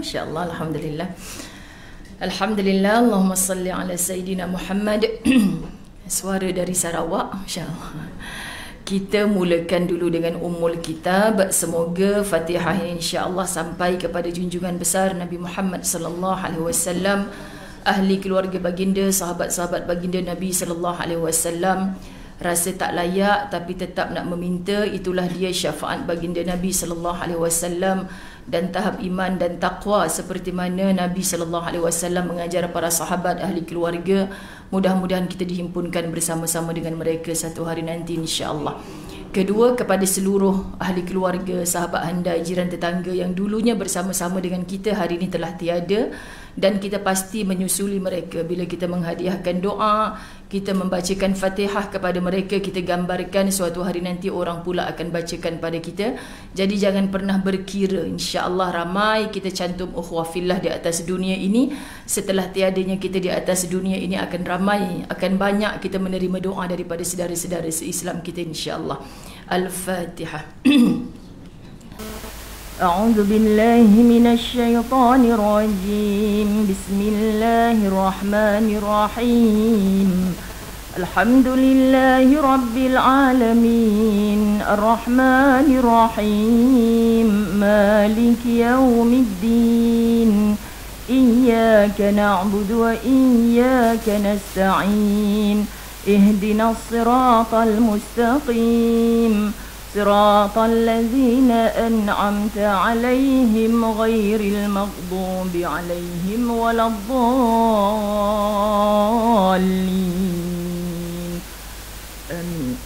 Masya-Allah, alhamdulillah. Alhamdulillah, Allahumma salli ala Sayyidina Muhammad. Suara dari Sarawak, insya-Allah. Kita mulakan dulu dengan Ummul Kitab. Semoga Fatihah insya-Allah sampai kepada junjungan besar Nabi Muhammad sallallahu alaihi wasallam, ahli keluarga baginda, sahabat-sahabat baginda Nabi sallallahu alaihi wasallam. Rasa tak layak tapi tetap nak meminta, itulah dia syafaat baginda Nabi sallallahu alaihi wasallam dan tahap iman dan taqwa seperti mana Nabi sallallahu alaihi wasallam mengajar para sahabat ahli keluarga. Mudah-mudahan kita dihimpunkan bersama-sama dengan mereka satu hari nanti insya-Allah. Kedua, kepada seluruh ahli keluarga, sahabat handai, jiran tetangga yang dulunya bersama-sama dengan kita hari ini telah tiada, dan kita pasti menyusuli mereka bila kita menghadiahkan doa, kita membacakan Fatihah kepada mereka, kita gambarkan suatu hari nanti orang pula akan bacakan pada kita. Jadi jangan pernah berkira, insya-Allah ramai kita cantum ukhuwah fillah di atas dunia ini. Setelah tiadanya kita di atas dunia ini akan ramai, akan banyak kita menerima doa daripada saudara-saudara se-Islam kita insya-Allah. Al-Fatihah. أعوذ بالله من الشيطان الرجيم بسم الله الرحمن الرحيم الحمد لله رب العالمين الرحمن الرحيم مالك يوم الدين إياك نعبد وإياك نستعين اهدنا الصراط المستقيم صراط الذين أنعمت عليهم غير المغضوب عليهم ولا الضالين آمين.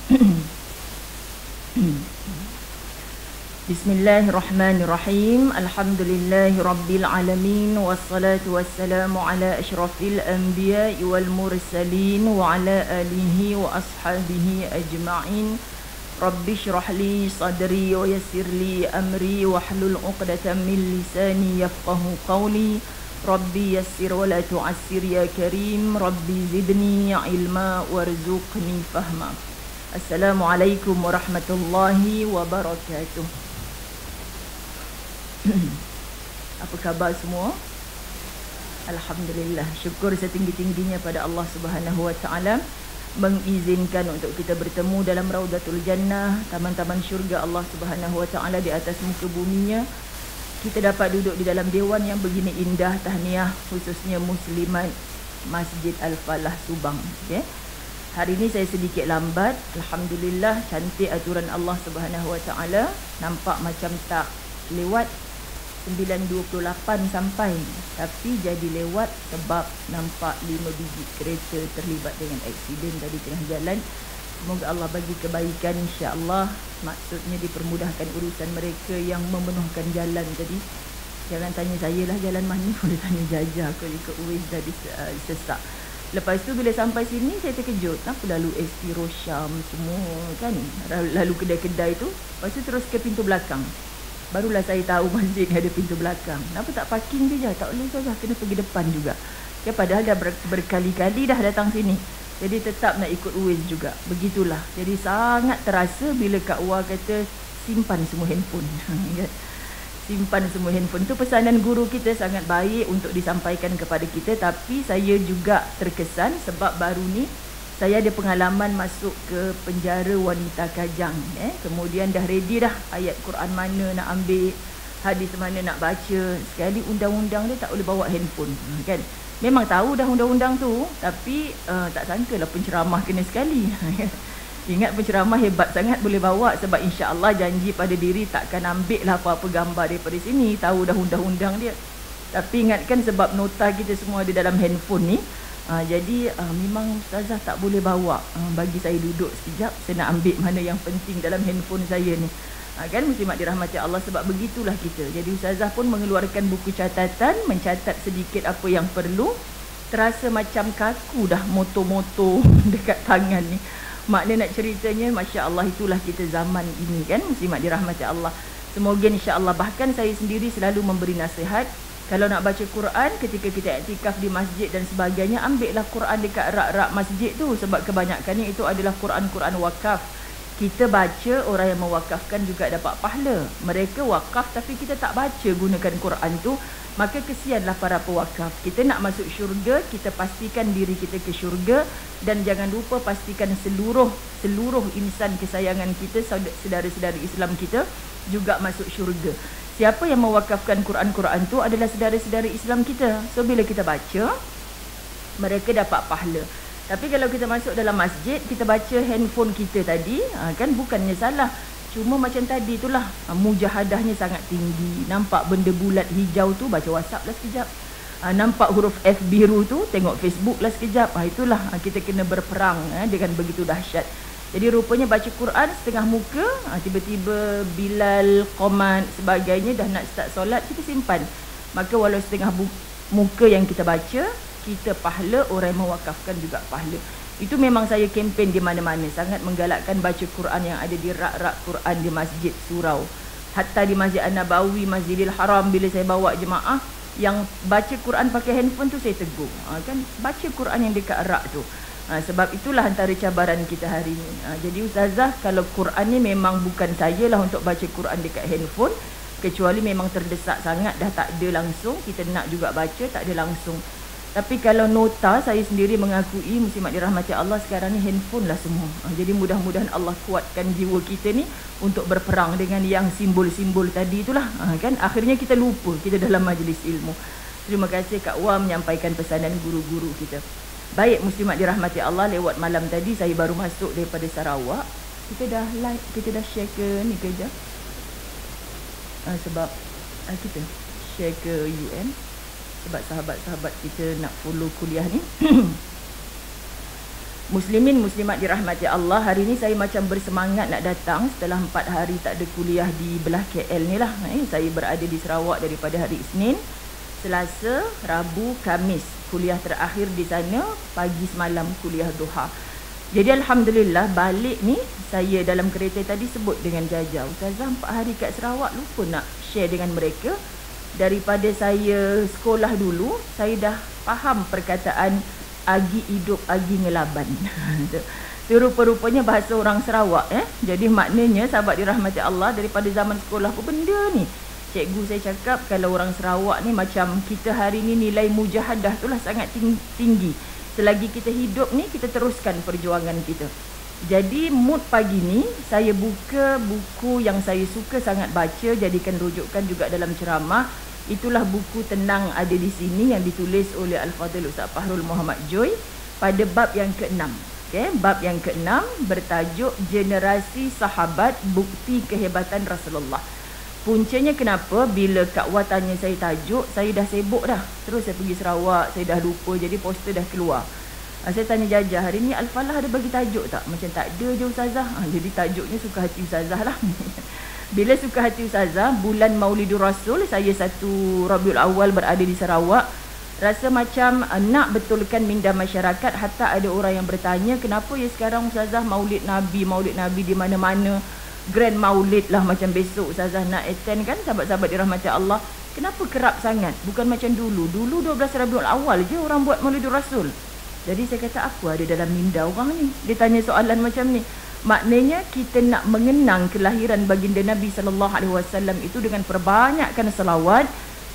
بسم الله الرحمن الرحيم الحمد لله رب العالمين والصلاة والسلام على أشرف الأنبياء والمرسلين وعلى آله وأصحابه أجمعين. Rabbi syrah li sadri wa yassir li amri wahlul 'uqdatam min lisani yafqahu qawli. Rabbi yassir wa la tu'assir ya karim. Rabbi zidni ilma warzuqni fahma. Assalamualaikum warahmatullahi wabarakatuh. Apa khabar semua? Alhamdulillah, syukur setinggi-tingginya pada Allah Subhanahu wa taala mengizinkan untuk kita bertemu dalam Raudatul Jannah, taman-taman syurga Allah Subhanahu wa taala di atas muka buminya. Kita dapat duduk di dalam dewan yang begini indah, tahniah khususnya muslimat Masjid Al-Falah Subang. Okay. Hari ini saya sedikit lambat. Alhamdulillah, cantik aturan Allah Subhanahu wa taala. Nampak macam tak lewat 9.28 sampai, tapi jadi lewat sebab nampak 5 biji kereta terlibat dengan aksiden tadi tengah jalan. Semoga Allah bagi kebaikan insya-Allah. Maksudnya dipermudahkan urusan mereka yang memenuhkan jalan tadi. Jangan tanya saya lah jalan mana, boleh tanya Jajah kalau ikut Uwais tadi sesak. Lepas tu bila sampai sini saya terkejut, kenapa lalu SP Rosyam semua kan, lalu kedai-kedai tu, lepas tu terus ke pintu belakang. Barulah saya tahu masjid ada pintu belakang. Kenapa tak parking je? Tak boleh saja, kena pergi depan juga. Ya, padahal dah berkali-kali dah datang sini. Jadi tetap nak ikut Uwais juga. Begitulah. Jadi sangat terasa bila Kak Wah kata simpan semua handphone. Simpan semua handphone. Itu pesanan guru kita sangat baik untuk disampaikan kepada kita. Tapi saya juga terkesan sebab baru ni saya ada pengalaman masuk ke penjara wanita Kajang. Kemudian dah ready dah ayat Quran mana nak ambil, hadis mana nak baca. Sekali undang-undang dia tak boleh bawa handphone kan. Memang tahu dah undang-undang tu, tapi tak sangkalah penceramah kena sekali. Ingat penceramah hebat sangat boleh bawa, sebab insya-Allah janji pada diri takkan ambil lah apa-apa gambar daripada sini. Tahu dah undang-undang dia. Tapi ingatkan sebab nota kita semua ada dalam handphone ni. Jadi memang ustazah tak boleh bawa. Bagi saya duduk sekejap, saya nak ambil mana yang penting dalam handphone saya ni. Kan muslimat dirahmati Allah, sebab begitulah kita. Jadi ustazah pun mengeluarkan buku catatan, mencatat sedikit apa yang perlu. Terasa macam kaku dah moto-moto dekat tangan ni. Makna nak ceritanya, Masya Allah, itulah kita zaman ini kan muslimat dirahmati Allah. Semoga insya-Allah, bahkan saya sendiri selalu memberi nasihat, kalau nak baca Quran ketika kita iktikaf di masjid dan sebagainya, ambillah Quran dekat rak-rak masjid tu, sebab kebanyakannya itu adalah Quran-Quran wakaf Kita baca, orang yang mewakafkan juga dapat pahala. Mereka wakaf tapi kita tak baca gunakan Quran tu, maka kesianlah para pewakaf. Kita nak masuk syurga, kita pastikan diri kita ke syurga, dan jangan lupa pastikan seluruh insan kesayangan kita, saudara-saudara Islam kita juga masuk syurga. Siapa yang mewakafkan Quran-Quran tu adalah saudara-saudara Islam kita. So bila kita baca, mereka dapat pahala. Tapi kalau kita masuk dalam masjid, kita baca handphone kita tadi, kan bukannya salah. Cuma macam tadi itulah, mujahadahnya sangat tinggi. Nampak benda bulat hijau tu, baca WhatsApp lah sekejap. Nampak huruf F biru tu, tengok Facebook lah sekejap. Itulah kita kena berperang dengan begitu dahsyat. Jadi rupanya baca Quran setengah muka, tiba-tiba Bilal, Qomat, sebagainya dah nak start solat, kita simpan. Maka walau setengah muka yang kita baca, kita pahala, orang yang mewakafkan juga pahala. Itu memang saya kempen di mana-mana, sangat menggalakkan baca Quran yang ada di rak-rak Quran di masjid surau. Hatta di Masjid An-Nabawi, Masjidil Haram, bila saya bawa jemaah yang baca Quran pakai handphone tu, saya tegur. Kan baca Quran yang dekat rak tu. Sebab itulah antara cabaran kita hari ni. Jadi ustazah, kalau Quran ni memang bukan saya lah untuk baca Quran dekat handphone, kecuali memang terdesak sangat, dah tak ada langsung, kita nak juga baca, tak ada langsung. Tapi kalau nota, saya sendiri mengakui, muslimat dirahmati Allah, sekarang ni handphone lah semua. Jadi mudah-mudahan Allah kuatkan jiwa kita ni untuk berperang dengan yang simbol-simbol tadi itulah. Kan akhirnya kita lupa kita dalam majlis ilmu. Terima kasih Kak Wam menyampaikan pesanan guru-guru kita. Baik muslimat dirahmati Allah, lewat malam tadi saya baru masuk daripada Sarawak. Kita dah like, kita dah share ke ni ke je. Sebab kita share ke UN. Sebab sahabat-sahabat kita nak follow kuliah ni. Muslimin, muslimat dirahmati Allah, hari ni saya macam bersemangat nak datang setelah 4 hari tak ada kuliah di belah KL ni lah. Saya berada di Sarawak daripada hari Isnin, Selasa, Rabu, Khamis. Kuliah terakhir di sana, pagi semalam kuliah duha. Jadi Alhamdulillah, balik ni saya dalam kereta tadi sebut dengan Jaja, Ustazah 4 hari kat Sarawak, lupa nak share dengan mereka. Daripada saya sekolah dulu, saya dah faham perkataan agi hidup, agi ngelaban. Itu rupa-rupanya bahasa orang Sarawak. Jadi maknanya, sahabat dirahmati Allah, daripada zaman sekolah apa benda ni? Cikgu saya cakap, kalau orang Sarawak ni macam kita hari ni, nilai mujahadah tu lah sangat tinggi. Selagi kita hidup ni, kita teruskan perjuangan kita. Jadi mood pagi ni, saya buka buku yang saya suka sangat baca, jadikan rujukan juga dalam ceramah. Itulah buku Tenang Ada di Sini yang ditulis oleh Al-Fadhil Ustaz Fahrul Muhammad Joy pada bab yang ke-6. Bab yang ke-6 bertajuk Generasi Sahabat Bukti Kehebatan Rasulullah. Puncanya kenapa bila Kak Wah tanya saya tajuk, saya dah sibuk dah. Terus saya pergi Sarawak, saya dah lupa, jadi poster dah keluar. Saya tanya Jaja, hari ni Al-Falah ada bagi tajuk tak? Macam tak ada je Ustazah. Jadi tajuknya suka hati Ustazah lah. Bila suka hati Ustazah, bulan Maulidur Rasul, saya 1 Rabiul Awal berada di Sarawak. Rasa macam nak betulkan minda masyarakat. Hatta ada orang yang bertanya, kenapa ya sekarang Ustazah maulid Nabi di mana-mana. Grand maulid lah macam besok Ustazah nak attend kan, sahabat-sahabat dirahmati Allah. Kenapa kerap sangat? Bukan macam dulu. Dulu 12 Rabiul Awal je orang buat Maulidur Rasul. Jadi saya kata, apa ada dalam minda orang ni? Dia tanya soalan macam ni. Maknanya kita nak mengenang kelahiran baginda Nabi SAW itu dengan perbanyakkan selawat,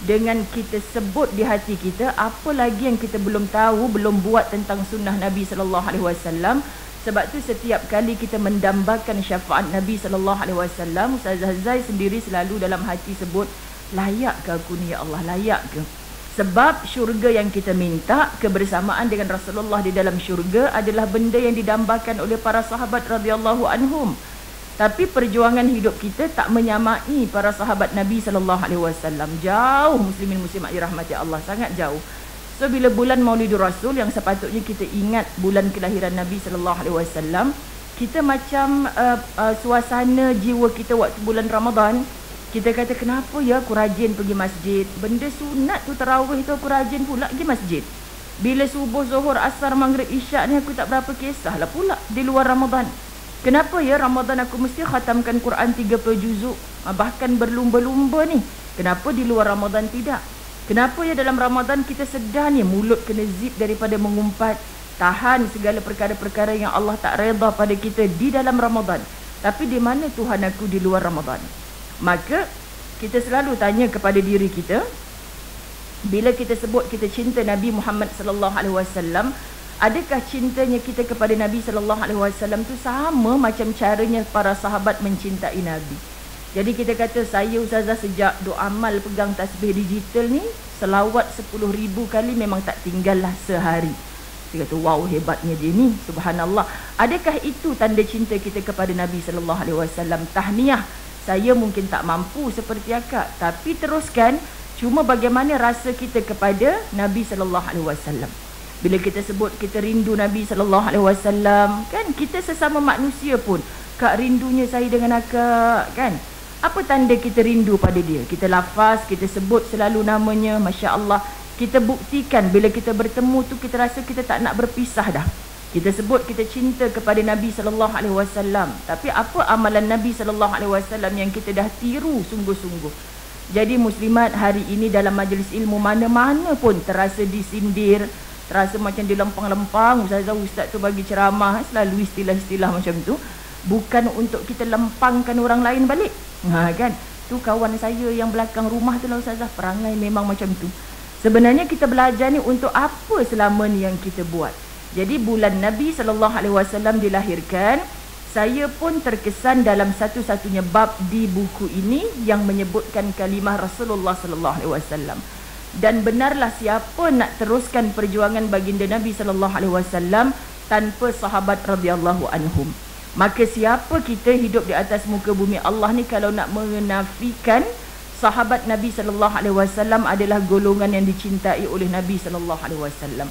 dengan kita sebut di hati kita apa lagi yang kita belum tahu, belum buat tentang sunnah Nabi SAW. Sebab tu setiap kali kita mendambakan syafaat Nabi SAW, Ustazah Zai sendiri selalu dalam hati sebut, layak ke aku ni ya Allah, layak ke? Sebab syurga yang kita minta, kebersamaan dengan Rasulullah di dalam syurga adalah benda yang didambakan oleh para sahabat radhiyallahu anhum. Tapi perjuangan hidup kita tak menyamai para sahabat Nabi SAW. Jauh muslimin muslimat dirahmati Allah, sangat jauh. So bila bulan Maulidur Rasul yang sepatutnya kita ingat bulan kelahiran Nabi SAW, kita macam suasana jiwa kita waktu bulan Ramadan, kita kata kenapa ya aku rajin pergi masjid. Benda sunat tu tarawih tu aku rajin pula pergi masjid. Bila subuh, zuhur, asar, maghrib, isyak ni aku tak berapa kisahlah pula di luar Ramadan. Kenapa ya Ramadan aku mesti khatamkan Quran 30 juzuk, bahkan berlumba-lumba ni. Kenapa di luar Ramadan tidak? Kenapa ya dalam Ramadan kita sedar ni mulut kena zip daripada mengumpat, tahan segala perkara-perkara yang Allah tak redha pada kita di dalam Ramadan. Tapi di mana Tuhan aku di luar Ramadan? Maka kita selalu tanya kepada diri kita, bila kita sebut kita cinta Nabi Muhammad sallallahu alaihi wasallam, adakah cintanya kita kepada Nabi sallallahu alaihi wasallam tu sama macam caranya para sahabat mencintai Nabi? Jadi kita kata, saya Ustazah sejak duk amal pegang tasbih digital ni, selawat 10,000 kali memang tak tinggal lah sehari. Dia kata, wow, hebatnya dia ni, subhanallah. Adakah itu tanda cinta kita kepada Nabi sallallahu alaihi wasallam? Tahniah, saya mungkin tak mampu seperti akak, tapi teruskan. Cuma bagaimana rasa kita kepada Nabi sallallahu alaihi wasallam? Bila kita sebut kita rindu Nabi sallallahu alaihi wasallam, kan kita sesama manusia pun, kak rindunya saya dengan akak, kan? Apa tanda kita rindu pada dia? Kita lafaz, kita sebut selalu namanya, masya-Allah. Kita buktikan bila kita bertemu tu kita rasa kita tak nak berpisah dah. Kita sebut kita cinta kepada Nabi sallallahu alaihi wasallam, tapi apa amalan Nabi sallallahu alaihi wasallam yang kita dah tiru sungguh-sungguh? Jadi muslimat, hari ini dalam majlis ilmu mana-mana pun terasa disindir, terasa macam dilempang-lempang. Ustaz tu bagi ceramah, selalu istilah-istilah macam tu, bukan untuk kita lempangkan orang lain balik. Kan? Tu kawan saya yang belakang rumah tu lah Ustazah, perangai memang macam tu. Sebenarnya kita belajar ni untuk apa selama ni yang kita buat. Jadi bulan Nabi SAW dilahirkan, saya pun terkesan dalam satu-satunya bab di buku ini yang menyebutkan kalimah Rasulullah SAW. Dan benarlah siapa nak teruskan perjuangan baginda Nabi SAW tanpa sahabat radhiyallahu anhum. Maka siapa kita hidup di atas muka bumi Allah ni kalau nak menafikan sahabat Nabi SAW adalah golongan yang dicintai oleh Nabi SAW.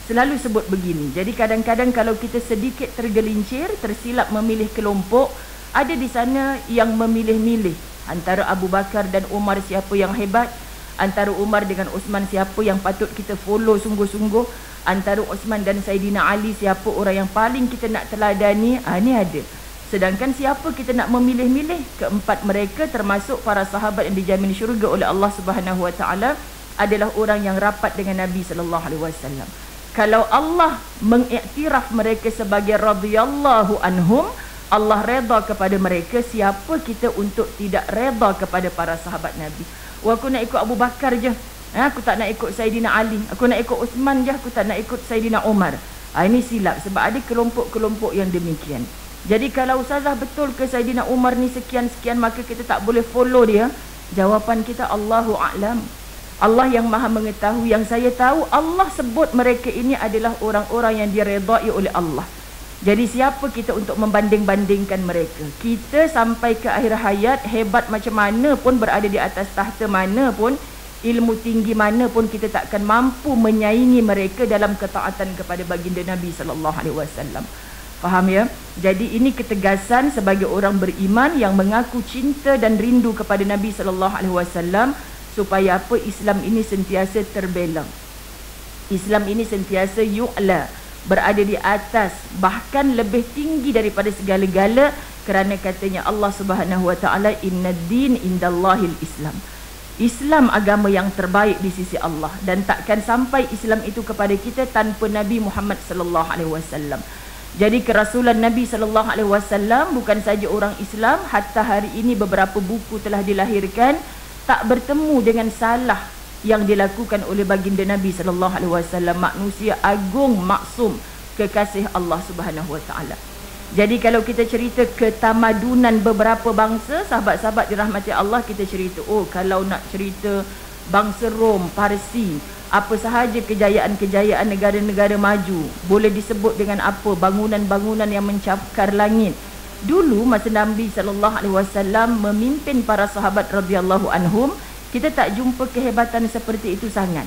Selalu sebut begini. Jadi kadang-kadang kalau kita sedikit tergelincir, tersilap memilih kelompok, ada di sana yang memilih-milih antara Abu Bakar dan Umar siapa yang hebat, antara Umar dengan Uthman siapa yang patut kita follow sungguh-sungguh, antara Uthman dan Saidina Ali siapa orang yang paling kita nak teladani. Ni ada. Sedangkan siapa kita nak memilih-milih, keempat mereka termasuk para sahabat yang dijamin syurga oleh Allah Subhanahu Wa Taala adalah orang yang rapat dengan Nabi sallallahu alaihi wasallam. Kalau Allah mengiktiraf mereka sebagai radhiyallahu anhum, Allah redha kepada mereka, siapa kita untuk tidak redha kepada para sahabat Nabi? Aku nak ikut Abu Bakar je, aku tak nak ikut Saidina Ali. Aku nak ikut Uthman je, aku tak nak ikut Saidina Umar. Ini silap, sebab ada kelompok-kelompok yang demikian. Jadi kalau Ustazah betul ke Saidina Umar ni sekian-sekian, maka kita tak boleh follow dia? Jawapan kita Allahu a'lam. Allah yang maha mengetahui. Yang saya tahu, Allah sebut mereka ini adalah orang-orang yang diredai oleh Allah. Jadi siapa kita untuk membanding-bandingkan mereka? Kita sampai ke akhir hayat, hebat macam mana pun, berada di atas tahta mana pun, ilmu tinggi mana pun, kita tak akan mampu menyaingi mereka dalam ketaatan kepada baginda Nabi SAW. Faham ya? Jadi ini ketegasan sebagai orang beriman yang mengaku cinta dan rindu kepada Nabi SAW, supaya apa? Islam ini sentiasa terbelang. Islam ini sentiasa yu'la, berada di atas, bahkan lebih tinggi daripada segala-gala, kerana katanya Allah Subhanahu Wa Taala, inna din indallahil Islam. Islam agama yang terbaik di sisi Allah, dan takkan sampai Islam itu kepada kita tanpa Nabi Muhammad sallallahu alaihi wasallam. Jadi kerasulan Nabi sallallahu alaihi wasallam bukan saja orang Islam, hatta hari ini beberapa buku telah dilahirkan tak bertemu dengan salah yang dilakukan oleh baginda Nabi sallallahu alaihi wasallam, manusia agung, maksum, kekasih Allah Subhanahu Wa Taala. Jadi kalau kita cerita ketamadunan beberapa bangsa, sahabat-sahabat dirahmati Allah, kita cerita, kalau nak cerita bangsa Rom, Parsi, apa sahaja kejayaan-kejayaan negara-negara maju, boleh disebut dengan apa? Bangunan-bangunan yang mencakar langit. Dulu masa Nabi SAW memimpin para sahabat radhiyallahu anhum, kita tak jumpa kehebatan seperti itu sangat.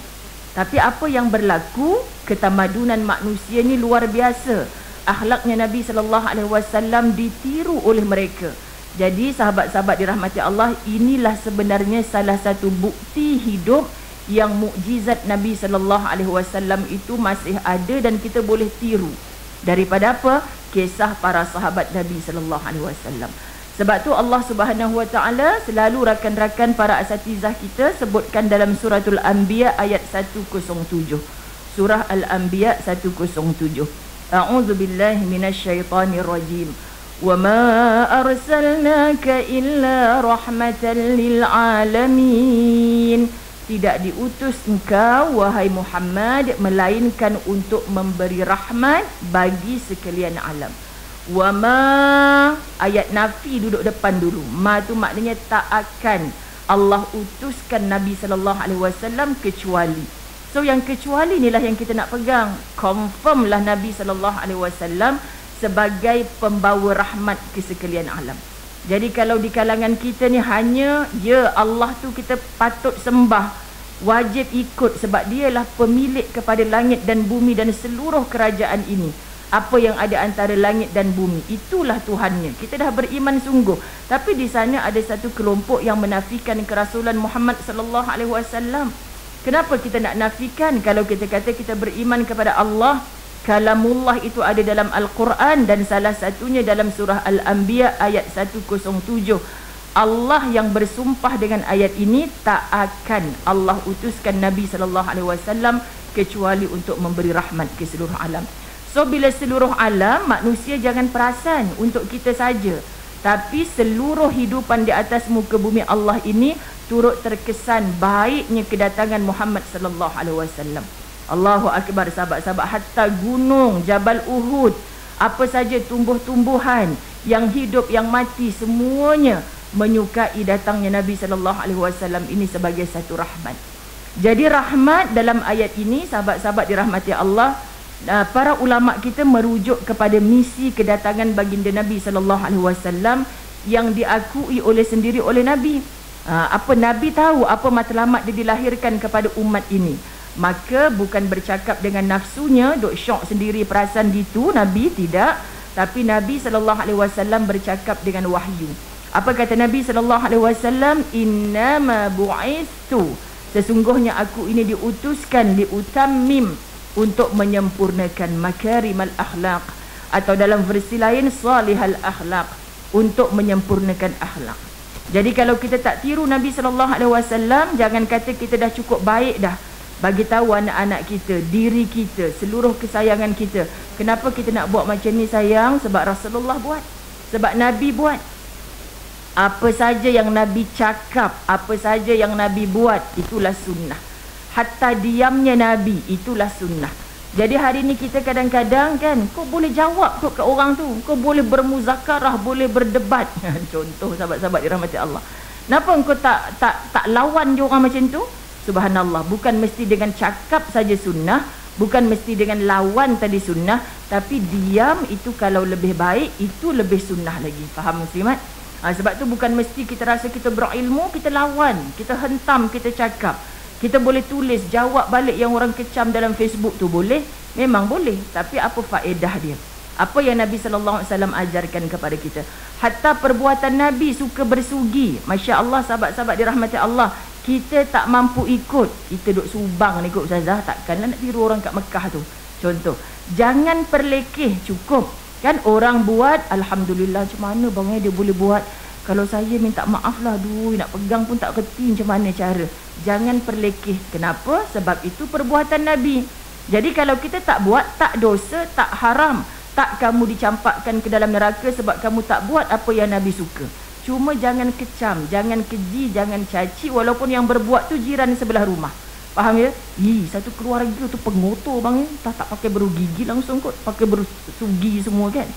Tapi apa yang berlaku, ketamadunan manusia ni luar biasa. Akhlaknya Nabi SAW ditiru oleh mereka. Jadi sahabat-sahabat dirahmati Allah, inilah sebenarnya salah satu bukti hidup yang mukjizat Nabi SAW itu masih ada dan kita boleh tiru. Daripada apa? Kisah para sahabat Nabi SAW. Sebab tu Allah Subhanahu Wa Taala selalu rakan-rakan para asatizah kita sebutkan dalam suratul Anbiya ayat 107. Surah Al-Anbiya 107. A'udzu billahi minasyaitonir rajim. وَمَا أَرْسَلْنَاكَ إِلَّا رَحْمَةً لِلْعَالَمِينَ. Tidak diutus engkau wahai Muhammad melainkan untuk memberi rahmat bagi sekalian alam. Wama, ayat nafi duduk depan dulu. Ma tu maknanya tak akan Allah utuskan Nabi SAW kecuali. So yang kecuali inilah yang kita nak pegang. Confirmlah Nabi SAW sebagai pembawa rahmat ke sekalian alam. Jadi kalau di kalangan kita ni hanya ya Allah tu kita patut sembah, wajib ikut sebab dialah pemilik kepada langit dan bumi dan seluruh kerajaan ini. Apa yang ada antara langit dan bumi, itulah Tuhannya. Kita dah beriman sungguh. Tapi di sana ada satu kelompok yang menafikan kerasulan Muhammad sallallahu alaihi wasallam. Kenapa kita nak nafikan kalau kita kata kita beriman kepada Allah? Kalamullah itu ada dalam Al-Quran dan salah satunya dalam surah Al-Anbiya ayat 107. Allah yang bersumpah dengan ayat ini, tak akan Allah utuskan Nabi sallallahu alaihi wasallam kecuali untuk memberi rahmat ke seluruh alam. So bila seluruh alam, manusia jangan perasan untuk kita saja, tapi seluruh hidupan di atas muka bumi Allah ini turut terkesan baiknya kedatangan Muhammad sallallahu alaihi wasallam. Allahu akbar sahabat-sahabat, hatta gunung Jabal Uhud, apa saja tumbuh-tumbuhan yang hidup yang mati semuanya menyukai datangnya Nabi sallallahu alaihi wasallam ini sebagai satu rahmat. Jadi rahmat dalam ayat ini sahabat-sahabat dirahmati Allah, para ulama kita merujuk kepada misi kedatangan baginda Nabi sallallahu alaihi wasallam yang diakui sendiri oleh Nabi. Apa Nabi tahu apa matlamat dia dilahirkan kepada umat ini. Maka bukan bercakap dengan nafsunya, duk syok sendiri perasan gitu, Nabi tidak. Tapi Nabi SAW bercakap dengan wahyu. Apa kata Nabi SAW? Innama bu'istu, sesungguhnya aku ini diutuskan liutammim, untuk menyempurnakan makarimal akhlak, atau dalam versi lain salihal akhlak, untuk menyempurnakan akhlak. Jadi kalau kita tak tiru Nabi SAW, jangan kata kita dah cukup baik dah. Bagi tahu anak-anak kita, diri kita, seluruh kesayangan kita, kenapa kita nak buat macam ni sayang? Sebab Rasulullah buat, sebab Nabi buat. Apa saja yang Nabi cakap, apa saja yang Nabi buat, itulah sunnah. Hatta diamnya Nabi, itulah sunnah. Jadi hari ni kita kadang-kadang kan, kau boleh jawab tu ke orang tu, kau boleh bermuzakarah, boleh berdebat. Contoh sahabat-sahabat dirahmati Allah, kenapa kau tak lawan dia orang macam tu? Subhanallah, bukan mesti dengan cakap saja sunnah, bukan mesti dengan lawan tadi sunnah, tapi diam itu kalau lebih baik, itu lebih sunnah lagi. Faham muslimat? Sebab tu bukan mesti kita rasa kita berilmu, kita lawan, kita hentam, kita cakap. Kita boleh tulis, jawab balik yang orang kecam dalam Facebook tu, boleh? Memang boleh, tapi apa faedah dia? Apa yang Nabi SAW ajarkan kepada kita? Hatta perbuatan Nabi suka bersugi. Masya Allah sahabat-sahabat dirahmati Allah, kita tak mampu ikut, kita duduk Subang ni ikut Ustazah, takkanlah nak tiru orang kat Mekah tu. Contoh, jangan perlekeh, cukup kan orang buat, Alhamdulillah, macam mana bang dia boleh buat, kalau saya minta maaf lah, aduh nak pegang pun tak kerti macam mana cara. Jangan perlekeh. Kenapa? Sebab itu perbuatan Nabi. Jadi kalau kita tak buat, tak dosa, tak haram, tak kamu dicampakkan ke dalam neraka sebab kamu tak buat apa yang Nabi suka. Cuma jangan kecam, jangan keji, jangan caci, walaupun yang berbuat tu jiran sebelah rumah. Faham ya? Satu keluarga tu pengotor bang, tak pakai beru gigi langsung kot, pakai beru sugi semua kan.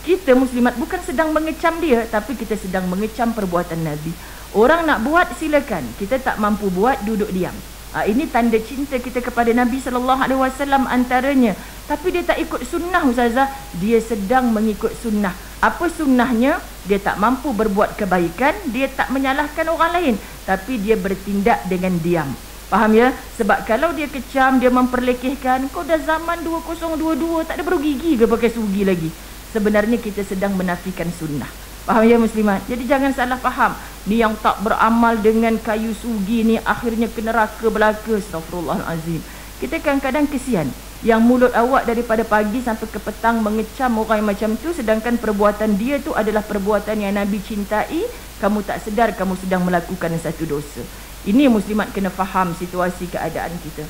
Kita muslimat bukan sedang mengecam dia, tapi kita sedang mengecam perbuatan Nabi. Orang nak buat silakan, kita tak mampu buat, duduk diam. Ini tanda cinta kita kepada Nabi SAW antaranya. Tapi dia tak ikut sunnah Ustazah, dia sedang mengikut sunnah. Apa sunnahnya? Dia tak mampu berbuat kebaikan, dia tak menyalahkan orang lain, tapi dia bertindak dengan diam. Faham ya? Sebab kalau dia kecam, dia memperlekehkan, kau dah zaman 2022, tak ada baru gigi ke pakai sugi lagi. Sebenarnya kita sedang menafikan sunnah. Faham ya muslimat? Jadi jangan salah faham. Ni yang tak beramal dengan kayu sugi ni akhirnya ke neraka belaka. Astaghfirullahalazim. Kita kadang-kadang kesian yang mulut awak daripada pagi sampai ke petang mengecam orang yang macam tu, sedangkan perbuatan dia tu adalah perbuatan yang Nabi cintai. Kamu tak sedar kamu sedang melakukan satu dosa. Ini muslimat kena faham situasi keadaan kita.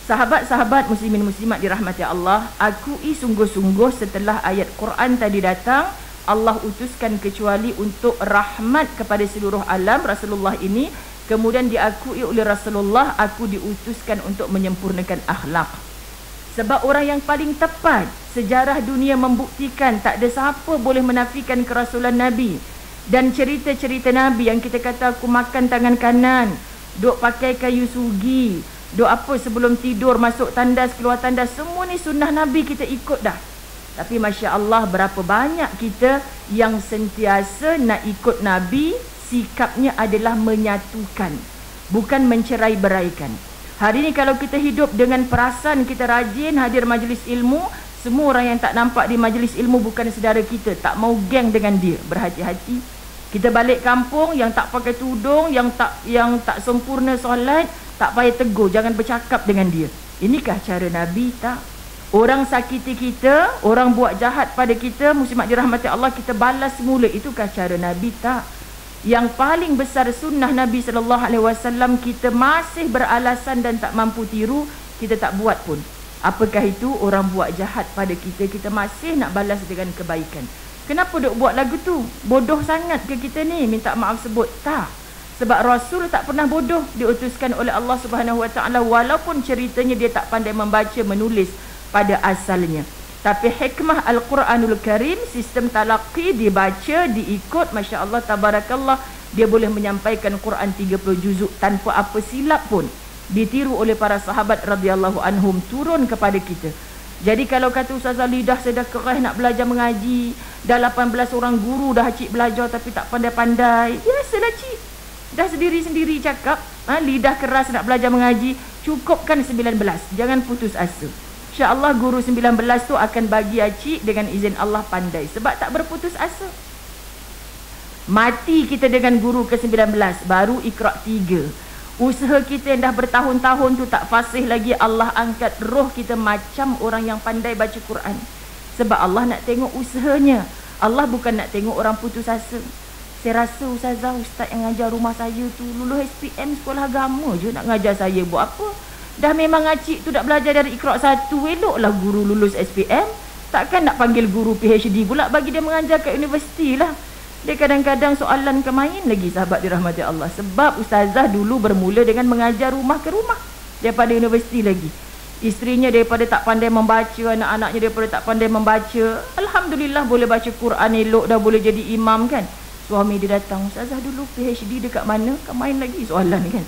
Sahabat-sahabat muslimin muslimat dirahmati Allah, akui sungguh-sungguh setelah ayat Quran tadi datang, Allah utuskan kecuali untuk rahmat kepada seluruh alam. Rasulullah ini kemudian diakui oleh Rasulullah, aku diutuskan untuk menyempurnakan akhlak. Sebab orang yang paling tepat, sejarah dunia membuktikan tak ada siapa boleh menafikan kerasulan Nabi. Dan cerita-cerita Nabi yang kita kata aku makan tangan kanan, duk pakai kayu sugi, duk apa sebelum tidur, masuk tandas, keluar tandas, semua ni sunnah Nabi kita ikut dah. Tapi Masya Allah, berapa banyak kita yang sentiasa nak ikut Nabi, sikapnya adalah menyatukan, bukan mencerai-beraikan. Hari ni kalau kita hidup dengan perasan kita rajin hadir majlis ilmu, semua orang yang tak nampak di majlis ilmu bukan saudara kita, tak mau geng dengan dia. Berhati-hati. Kita balik kampung, yang tak pakai tudung, yang tak sempurna solat, tak payah tegur, jangan bercakap dengan dia. Inikah cara Nabi? Tak. Orang sakiti kita, orang buat jahat pada kita, muslimat dirahmati Allah, kita balas semula. Itukah cara Nabi? Tak. Yang paling besar sunnah Nabi SAW, kita masih beralasan dan tak mampu tiru, kita tak buat pun. Apakah itu? Orang buat jahat pada kita, kita masih nak balas dengan kebaikan. Kenapa duk buat lagu tu? Bodoh sangat ke kita ni? Minta maaf sebut? Tak. Sebab Rasul tak pernah bodoh, diutuskan oleh Allah SWT, walaupun ceritanya dia tak pandai membaca menulis pada asalnya. Tapi hikmah Al-Quranul Karim, sistem talaqi, dibaca, diikut, Masya Allah, tabarakallah, dia boleh menyampaikan Quran 30 juzuk tanpa apa silap pun. Ditiru oleh para sahabat radhiyallahu anhum, turun kepada kita. Jadi kalau kata Ustazah lidah saya dah kerah nak belajar mengaji, dah 18 orang guru dah cik belajar tapi tak pandai-pandai, biasalah cik, dah sendiri-sendiri cakap, lidah keras nak belajar mengaji, cukupkan 19, jangan putus asa. InsyaAllah guru 19 tu akan bagi acik dengan izin Allah pandai. Sebab tak berputus asa. Mati kita dengan guru ke-19, baru Iqra' 3. Usaha kita yang dah bertahun-tahun tu tak fasih lagi, Allah angkat roh kita macam orang yang pandai baca Quran. Sebab Allah nak tengok usahanya. Allah bukan nak tengok orang putus asa. Saya rasa ustazah, ustaz yang ngajar rumah saya tu lulus SPM sekolah agama je nak ngajar saya, buat apa? Dah memang acik tu nak belajar dari Iqra' 1, eloklah guru lulus SPM. Takkan nak panggil guru PhD pula bagi dia mengajar kat universiti lah. Dia kadang-kadang soalan ke main lagi, sahabat dirahmati Allah. Sebab ustazah dulu bermula dengan mengajar rumah ke rumah, daripada universiti lagi. Isterinya daripada tak pandai membaca, anak-anaknya daripada tak pandai membaca, alhamdulillah boleh baca Quran elok, dah boleh jadi imam kan. Suami dia datang, ustazah dulu PhD dekat mana? Kan main lagi soalan kan.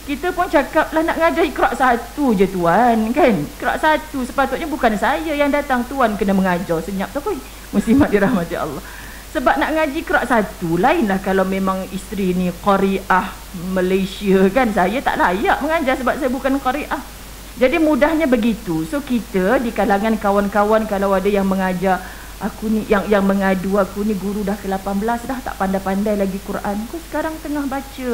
Kita pun cakap lah nak ngajar Iqra' 1 je tuan kan. Iqra' 1 sepatutnya bukan saya yang datang, tuan kena mengajar. Senyap tu koi, muslimat dirahmati Allah. Sebab nak ngaji Iqra' 1 lainlah kalau memang isteri ni qari'ah Malaysia kan. Saya tak layak mengajar sebab saya bukan qari'ah. Jadi mudahnya begitu. So kita di kalangan kawan-kawan, kalau ada yang mengajar aku ni, yang mengadu aku ni guru dah ke-18 dah tak pandai-pandai lagi Quran, kau sekarang tengah baca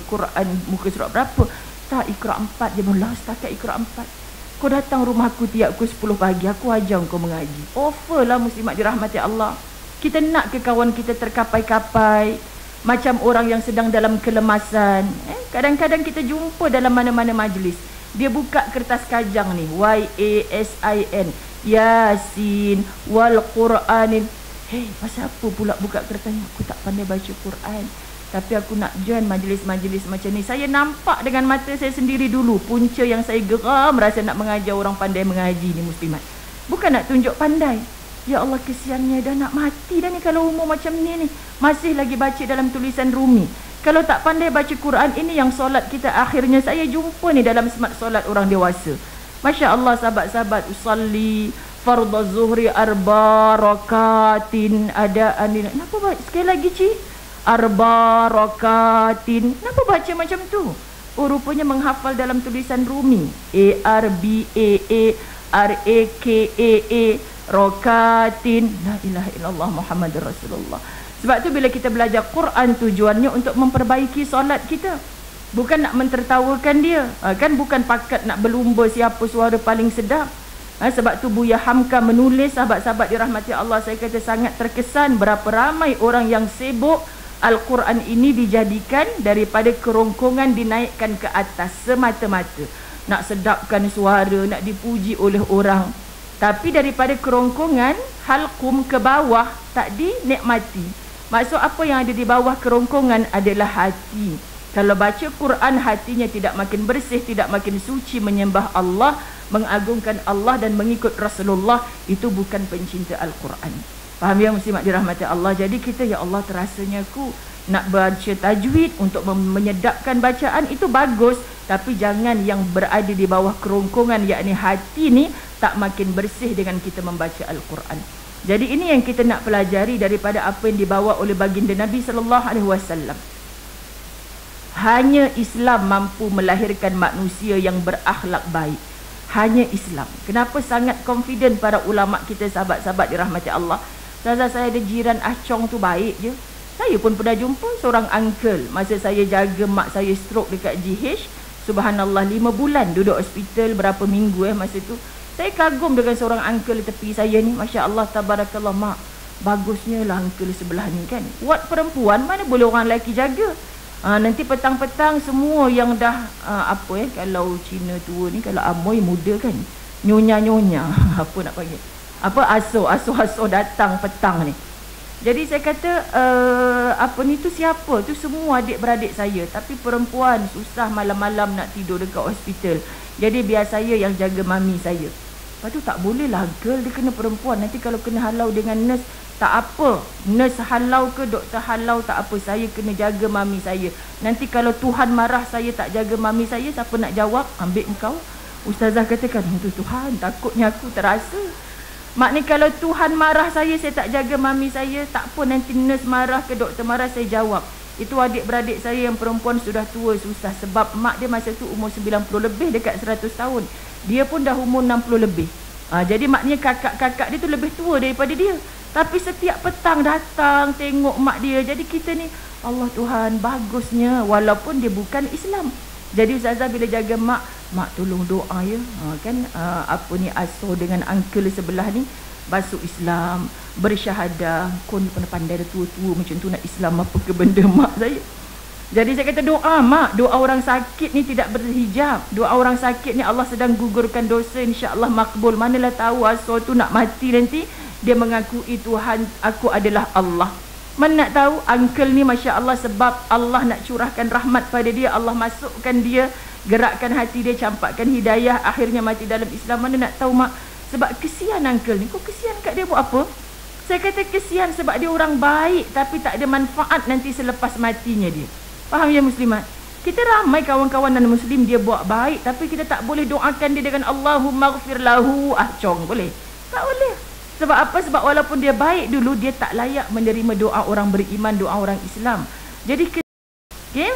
Quran muka surat berapa? Tak, Iqra' 4 je. Mula setakat Iqra' 4. Kau datang rumah aku tiap pukul 10 pagi, aku ajar kau mengaji. Offer lah muslimat dirahmati Allah. Kita nak ke kawan kita terkapai-kapai macam orang yang sedang dalam kelemasan. Kadang-kadang kita jumpa dalam mana-mana majlis, dia buka kertas kajang ni, YASIN, Yasin wal Quranin. Hei, pasal apa pula buka kertas ni? Aku tak pandai baca Quran, tapi aku nak join majlis-majlis macam ni. Saya nampak dengan mata saya sendiri dulu punca yang saya geram rasa nak mengajar orang pandai mengaji ni muslimat. Bukan nak tunjuk pandai. Ya Allah, kesiannya dah nak mati dah ni kalau umur macam ni masih lagi baca dalam tulisan Rumi. Kalau tak pandai baca Quran, ini yang solat kita akhirnya saya jumpa ni dalam semat solat orang dewasa. Masya Allah sahabat-sahabat, usalli fardhu zuhri 4 rakatin adaan. Kenapa baca sekali lagi cik? 4 rakatin. Kenapa baca macam tu? Oh, rupanya menghafal dalam tulisan Rumi. ARBAARAKAA rakatin. La ilaha illallah Muhammadur Rasulullah. Sebab tu bila kita belajar Quran, tujuannya untuk memperbaiki solat kita, bukan nak mentertawakan dia. Kan bukan pakat nak berlumba siapa suara paling sedap. Sebab tu Buya Hamka menulis, sahabat-sahabat dirahmati Allah, saya kata sangat terkesan berapa ramai orang yang sibuk Al-Quran ini dijadikan daripada kerongkongan dinaikkan ke atas semata-mata. Nak sedapkan suara, nak dipuji oleh orang. Tapi daripada kerongkongan halqum ke bawah tak dinikmati. Maksud apa yang ada di bawah kerongkongan adalah hati. Kalau baca Quran hatinya tidak makin bersih, tidak makin suci, menyembah Allah, mengagungkan Allah dan mengikut Rasulullah, itu bukan pencinta Al-Quran. Faham ya muslimat dirahmati Allah? Jadi kita, ya Allah, terasanya aku nak baca tajwid untuk menyedapkan bacaan itu bagus, tapi jangan yang berada di bawah kerongkongan, yakni hati ni tak makin bersih dengan kita membaca Al-Quran. Jadi ini yang kita nak pelajari daripada apa yang dibawa oleh baginda Nabi sallallahu alaihi wasallam. Hanya Islam mampu melahirkan manusia yang berakhlak baik. Hanya Islam. Kenapa sangat confident para ulama kita, sahabat-sahabat dirahmati Allah? Ustazah, saya ada jiran Acong tu baik je. Saya pun pernah jumpa seorang uncle masa saya jaga mak saya stroke dekat GH. Subhanallah, 5 bulan duduk hospital, berapa minggu masa tu. Saya kagum dengan seorang uncle di tepi saya ni. Masya Allah, tabarakallah, mak, bagusnya lah uncle sebelah ni kan. Ward perempuan mana boleh orang lelaki jaga. Nanti petang-petang semua yang dah kalau Cina tua ni, kalau amoy muda kan, nyonya-nyonya apa nak panggil, asuh datang petang ni. Jadi saya kata tu siapa? Tu semua adik-beradik saya. Tapi perempuan susah malam-malam nak tidur dekat hospital. Jadi biar saya yang jaga mami saya. Lepas tu tak boleh lah girl, dia kena perempuan. Nanti kalau kena halau dengan nurse, tak apa, nurse halau ke doktor halau tak apa, saya kena jaga mami saya. Nanti kalau Tuhan marah saya tak jaga mami saya, siapa nak jawab? Ambil engkau. Ustazah katakan, itu Tuhan, takutnya aku terasa. Maknanya kalau Tuhan marah saya tak jaga mami saya, tak apa, nanti nurse marah ke doktor marah, saya jawab. Itu adik-beradik saya yang perempuan sudah tua susah. Sebab mak dia masa tu umur 90 lebih, dekat 100 tahun. Dia pun dah umur 60 lebih. Jadi maknanya kakak-kakak dia tu lebih tua daripada dia. Tapi setiap petang datang tengok mak dia. Jadi kita ni, Allah Tuhan, bagusnya walaupun dia bukan Islam. Jadi Ustazah bila jaga mak tolong doa ya. Asuh dengan uncle sebelah ni masuk Islam, bersyahadah. Kau ni pernah pandai dah tua-tua macam tu, nak Islam apa ke benda mak saya. Jadi saya kata doa mak, doa orang sakit ni tidak berhijab. Doa orang sakit ni Allah sedang gugurkan dosa, insya-Allah makbul. Manalah tahu asuh tu nak mati nanti dia mengakui Tuhan, aku adalah Allah. Mana nak tahu uncle ni masya-Allah, sebab Allah nak curahkan rahmat pada dia, Allah masukkan dia, gerakkan hati dia, campakkan hidayah, akhirnya mati dalam Islam. Mana nak tahu mak, sebab kesian uncle ni. Kau kesian kat dia buat apa? Saya kata kesian sebab dia orang baik tapi tak ada manfaat nanti selepas matinya dia. Faham ya muslimat? Kita ramai kawan-kawan non muslim dia buat baik tapi kita tak boleh doakan dia dengan Allahumma ghfir lahu ahcong, boleh? Tak boleh. Sebab apa? Sebab walaupun dia baik dulu, dia tak layak menerima doa orang beriman, doa orang Islam. Jadi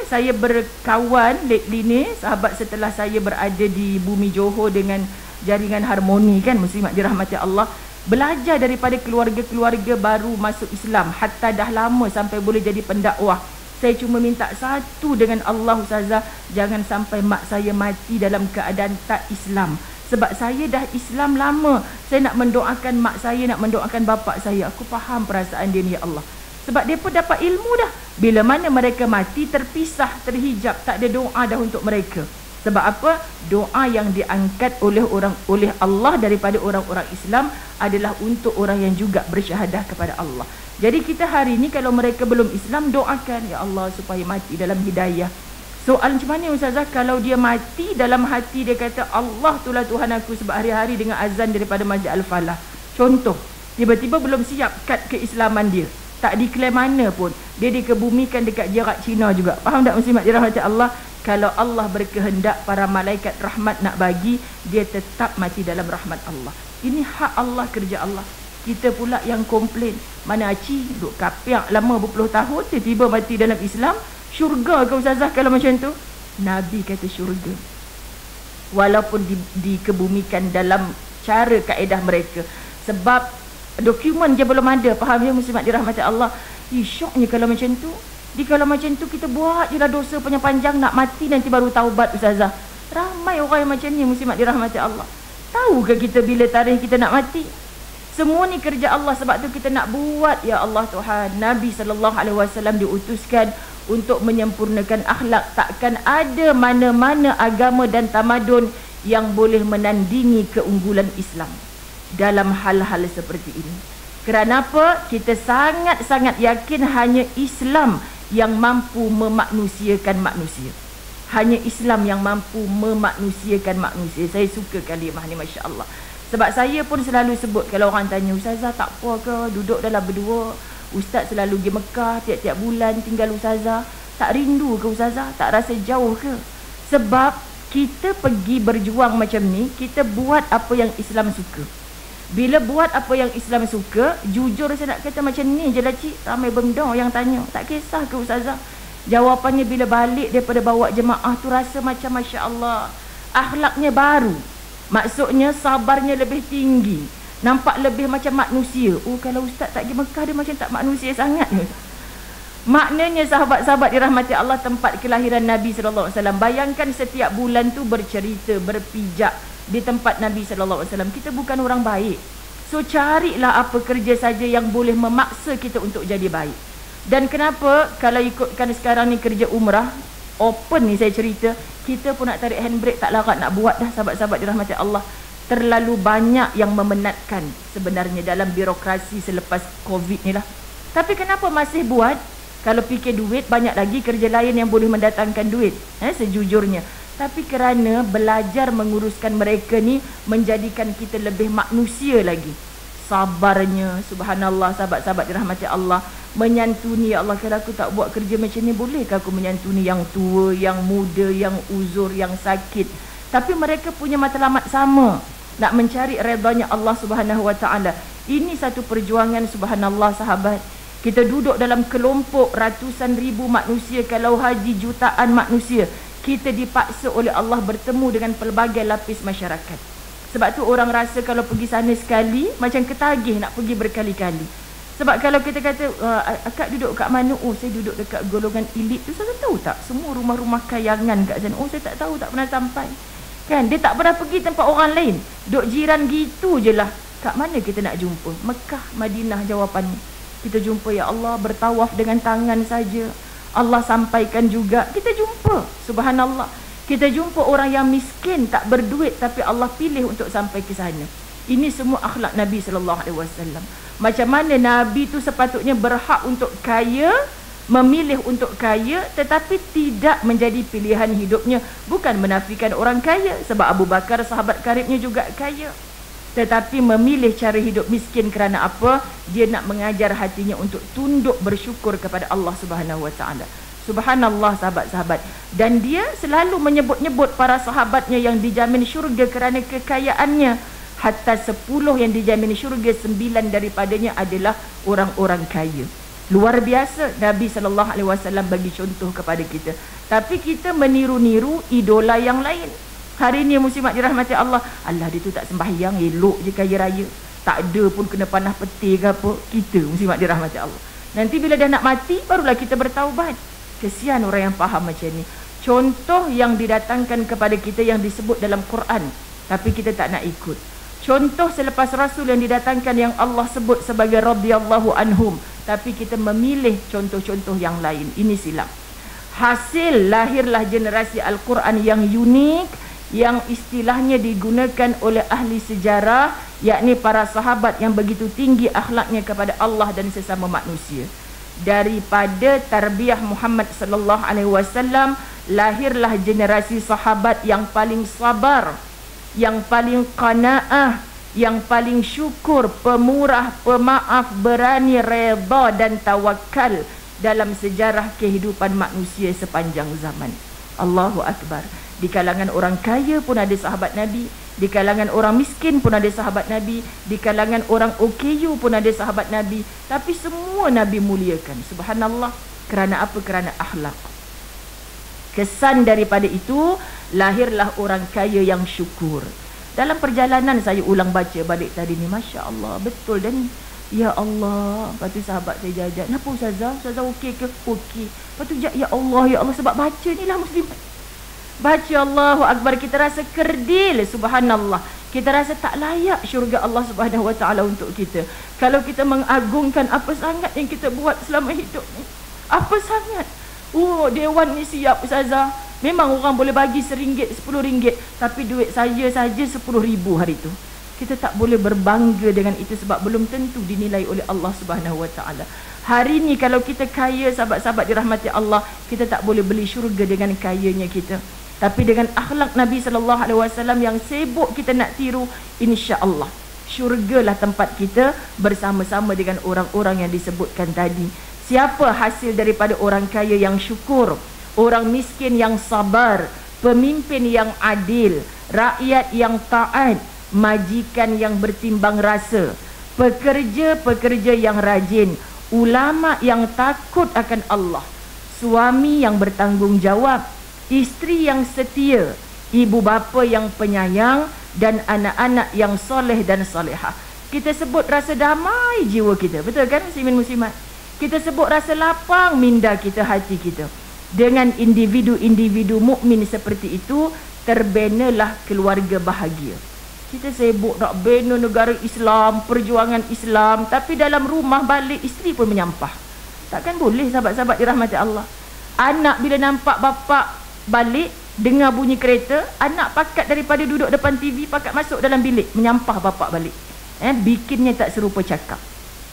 saya berkawan lately ni, sahabat setelah saya berada di bumi Johor dengan jaringan harmoni kan, muslimat dirahmati Allah, belajar daripada keluarga-keluarga baru masuk Islam, hatta dah lama sampai boleh jadi pendakwah. Saya cuma minta satu dengan Allah Ustazah, jangan sampai mak saya mati dalam keadaan tak Islam. Sebab saya dah Islam lama, saya nak mendoakan mak saya, nak mendoakan bapa saya. Aku faham perasaan dia ni ya Allah. Sebab dia pun dapat ilmu dah. Bila mana mereka mati terpisah, terhijab, tak ada doa dah untuk mereka. Sebab apa? Doa yang diangkat oleh Allah daripada orang-orang Islam adalah untuk orang yang juga bersyahadah kepada Allah. Jadi kita hari ni kalau mereka belum Islam, doakan ya Allah supaya mati dalam hidayah. Soal macam mana Ustazah kalau dia mati dalam hati dia kata Allah itulah Tuhan aku, sebab hari-hari dengan azan daripada Masjid Al-Falah. Contoh, tiba-tiba belum siap kad keislaman dia, tak diklaim mana pun, dia dikebumikan dekat jarak Cina juga. Faham tak muslimat dirahmati Allah? Kalau Allah berkehendak para malaikat rahmat nak bagi, dia tetap mati dalam rahmat Allah. Ini hak Allah, kerja Allah. Kita pula yang komplain, mana Aci duduk kapiak lama berpuluh tahun, tiba-tiba mati dalam Islam. Syurga ke Ustazah kalau macam tu? Nabi kata syurga, walaupun dikebumikan dalam cara kaedah mereka. Sebab dokumen je belum ada. Faham ya muslimat dirahmati Allah? Syoknya kalau macam tu. Kalau macam tu kita buat je lah dosa panjang-panjang, nak mati nanti baru taubat Ustazah. Ramai orang yang macam ni muslimat dirahmati Allah. Tahu ke kita bila tarikh kita nak mati? Semua ni kerja Allah. Sebab tu kita nak buat ya Allah Tuhan. Nabi SAW diutuskan untuk menyempurnakan akhlak. Takkan ada mana-mana agama dan tamadun yang boleh menandingi keunggulan Islam. dalam hal-hal seperti ini. Kerana apa? Kita sangat-sangat yakin hanya Islam yang mampu memanusiakan manusia. Hanya Islam yang mampu memanusiakan manusia. Saya suka kalimah ni, Masya Allah. Sebab saya pun selalu sebut, kalau orang tanya, Ustazah tak apa ke duduk dalam berdua? Ustaz selalu pergi Mekah tiap-tiap bulan tinggal Ustazah. Tak rindu ke Ustazah? Tak rasa jauh ke? Sebab kita pergi berjuang macam ni, kita buat apa yang Islam suka. Bila buat apa yang Islam suka, jujur saya nak kata macam ni je lah cik, ramai benda yang tanya, tak kisah ke Ustazah? Jawapannya bila balik daripada bawa jemaah tu rasa macam Masya Allah, akhlaknya baru. Maksudnya sabarnya lebih tinggi, nampak lebih macam manusia. Oh, kalau Ustaz tak pergi Mekah, dia macam tak manusia sangat. Maknanya sahabat-sahabat dirahmati Allah, tempat kelahiran Nabi SAW. Bayangkan setiap bulan tu bercerita, berpijak di tempat Nabi SAW. Kita bukan orang baik, so carilah apa kerja saja yang boleh memaksa kita untuk jadi baik. Dan kenapa kalau ikutkan sekarang ni kerja umrah open ni, saya cerita, kita pun nak tarik handbrake tak larat nak buat dah, sahabat-sahabat dirahmati Allah. Terlalu banyak yang memenatkan sebenarnya dalam birokrasi selepas Covid ni lah. Tapi kenapa masih buat? Kalau fikir duit, banyak lagi kerja lain yang boleh mendatangkan duit, sejujurnya. Tapi kerana belajar menguruskan mereka ni menjadikan kita lebih manusia lagi. Sabarnya, subhanallah, sahabat-sahabat dirahmati Allah, menyantuni. Ya Allah, kalau aku tak buat kerja macam ni, bolehkah aku menyantuni yang tua, yang muda, yang uzur, yang sakit? Tapi mereka punya matlamat sama, nak mencari redanya Allah Subhanahu Wa Taala. Ini satu perjuangan, subhanallah sahabat. Kita duduk dalam kelompok ratusan ribu manusia, kalau haji jutaan manusia. Kita dipaksa oleh Allah bertemu dengan pelbagai lapis masyarakat. Sebab tu orang rasa kalau pergi sana sekali macam ketagih nak pergi berkali-kali. Sebab kalau kita kata, akak duduk kat mana? Oh, saya duduk dekat golongan elit tu. Saya tahu tak? Semua rumah-rumah kayangan kat sana. Oh, saya tak tahu, tak pernah sampai. Kan? Dia tak pernah pergi tempat orang lain. Duduk jiran gitu je lah. Kat mana kita nak jumpa? Mekah, Madinah jawapannya. Kita jumpa, ya Allah, bertawaf dengan tangan saja. Allah sampaikan juga. Kita jumpa, subhanallah. Kita jumpa orang yang miskin, tak berduit, tapi Allah pilih untuk sampai ke sana. Ini semua akhlak Nabi SAW. Macam mana Nabi tu sepatutnya berhak untuk kaya, memilih untuk kaya, tetapi tidak menjadi pilihan hidupnya. Bukan menafikan orang kaya, sebab Abu Bakar sahabat karibnya juga kaya, tetapi memilih cara hidup miskin. Kerana apa? Dia nak mengajar hatinya untuk tunduk bersyukur kepada Allah Subhanahu Wa Taala. Subhanallah sahabat-sahabat. Dan dia selalu menyebut-nyebut para sahabatnya yang dijamin syurga kerana kekayaannya. Hatta 10 yang dijamin syurga, 9 daripadanya adalah orang-orang kaya. Luar biasa Nabi SAW bagi contoh kepada kita. Tapi kita meniru-niru idola yang lain. Hari ni muslimat dirahmati Allah, Allah dia tu tak sembahyang, elok je kaya raya, tak ada pun kena panah peti ke apa. Kita muslimat dirahmati Allah, nanti bila dah nak mati barulah kita bertaubat. Kesian orang yang faham macam ni. Contoh yang didatangkan kepada kita yang disebut dalam Quran, tapi kita tak nak ikut. Contoh selepas Rasul yang didatangkan yang Allah sebut sebagai radhiyallahu anhum, tapi kita memilih contoh-contoh yang lain. Ini silap. Hasil lahirlah generasi Al-Quran yang unik, yang istilahnya digunakan oleh ahli sejarah, yakni para sahabat yang begitu tinggi akhlaknya kepada Allah dan sesama manusia. Daripada tarbiyah Muhammad sallallahu alaihi wasallam lahirlah generasi sahabat yang paling sabar, yang paling qanaah, yang paling syukur, pemurah, pemaaf, berani, redha dan tawakal dalam sejarah kehidupan manusia sepanjang zaman. Allahu Akbar. Di kalangan orang kaya pun ada sahabat Nabi, di kalangan orang miskin pun ada sahabat Nabi, di kalangan orang OKU pun ada sahabat Nabi. Tapi semua Nabi muliakan. Subhanallah. Kerana apa? Kerana akhlak. Kesan daripada itu lahirlah orang kaya yang syukur. Dalam perjalanan saya ulang baca balik tadi ni, Masya Allah, betul dan ya Allah. Lepas tu sahabat saya jajak, kenapa Ustazah? Ustazah okey ke? Okey. Lepas tu ya Allah, sebab baca ni lah muslim. Baca Allahu Akbar, kita rasa kerdil, subhanallah. Kita rasa tak layak syurga Allah Subhanahu Wa Taala untuk kita. Kalau kita mengagungkan apa sangat yang kita buat selama hidup ni. Apa sangat. Oh, dewan ni siap Ustazah. Memang orang boleh bagi RM1, RM10, tapi duit saya saja RM10,000 hari tu. Kita tak boleh berbangga dengan itu sebab belum tentu dinilai oleh Allah Subhanahu Wa Taala. Hari ni kalau kita kaya, sahabat-sahabat dirahmati Allah, kita tak boleh beli syurga dengan kayanya kita. Tapi dengan akhlak Nabi sallallahu alaihi wasallam yang sibuk kita nak tiru, insya-Allah syurgalah tempat kita bersama-sama dengan orang-orang yang disebutkan tadi. Siapa hasil daripada orang kaya yang syukur, orang miskin yang sabar, pemimpin yang adil, rakyat yang taat, majikan yang bertimbang rasa, pekerja-pekerja yang rajin, ulama yang takut akan Allah, suami yang bertanggungjawab, isteri yang setia, ibu bapa yang penyayang, dan anak-anak yang soleh dan solehah. Kita sebut rasa damai jiwa kita, betul kan muslimin muslimat? Kita sebut rasa lapang minda kita, hati kita. Dengan individu-individu mukmin seperti itu, terbenalah keluarga bahagia. Kita sibuk nak bina negara Islam, perjuangan Islam, tapi dalam rumah balik isteri pun menyampah. Takkan boleh sahabat-sahabat dirahmati Allah. Anak bila nampak bapa balik, dengar bunyi kereta, anak pakat daripada duduk depan TV, pakat masuk dalam bilik, menyampah bapa balik. Bikinnya tak serupa cakap.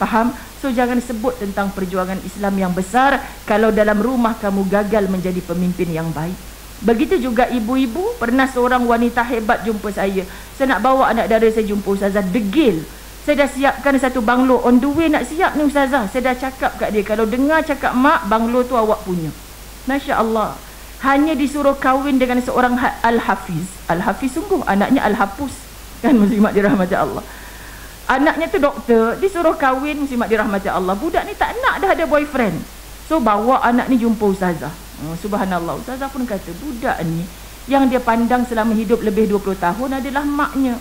Faham? So jangan sebut tentang perjuangan Islam yang besar kalau dalam rumah kamu gagal menjadi pemimpin yang baik. Begitu juga ibu-ibu. Pernah seorang wanita hebat jumpa saya. Saya nak bawa anak dara saya jumpa Ustazah, degil. Saya dah siapkan satu banglo, on the way nak siap ni Ustazah. Saya dah cakap kat dia, kalau dengar cakap mak, banglo tu awak punya. Masya Allah. Hanya disuruh kahwin dengan seorang Al-Hafiz. Al-Hafiz sungguh, anaknya Al-Hapus. Kan muslimat dirahmati Allah. Anaknya tu doktor, disuruh kahwin, muslimat dirahmati Allah. Budak ni tak nak dah ada boyfriend. So bawa anak ni jumpa Ustazah. Subhanallah, Ustazah pun kata, budak ni yang dia pandang selama hidup lebih 20 tahun adalah maknya.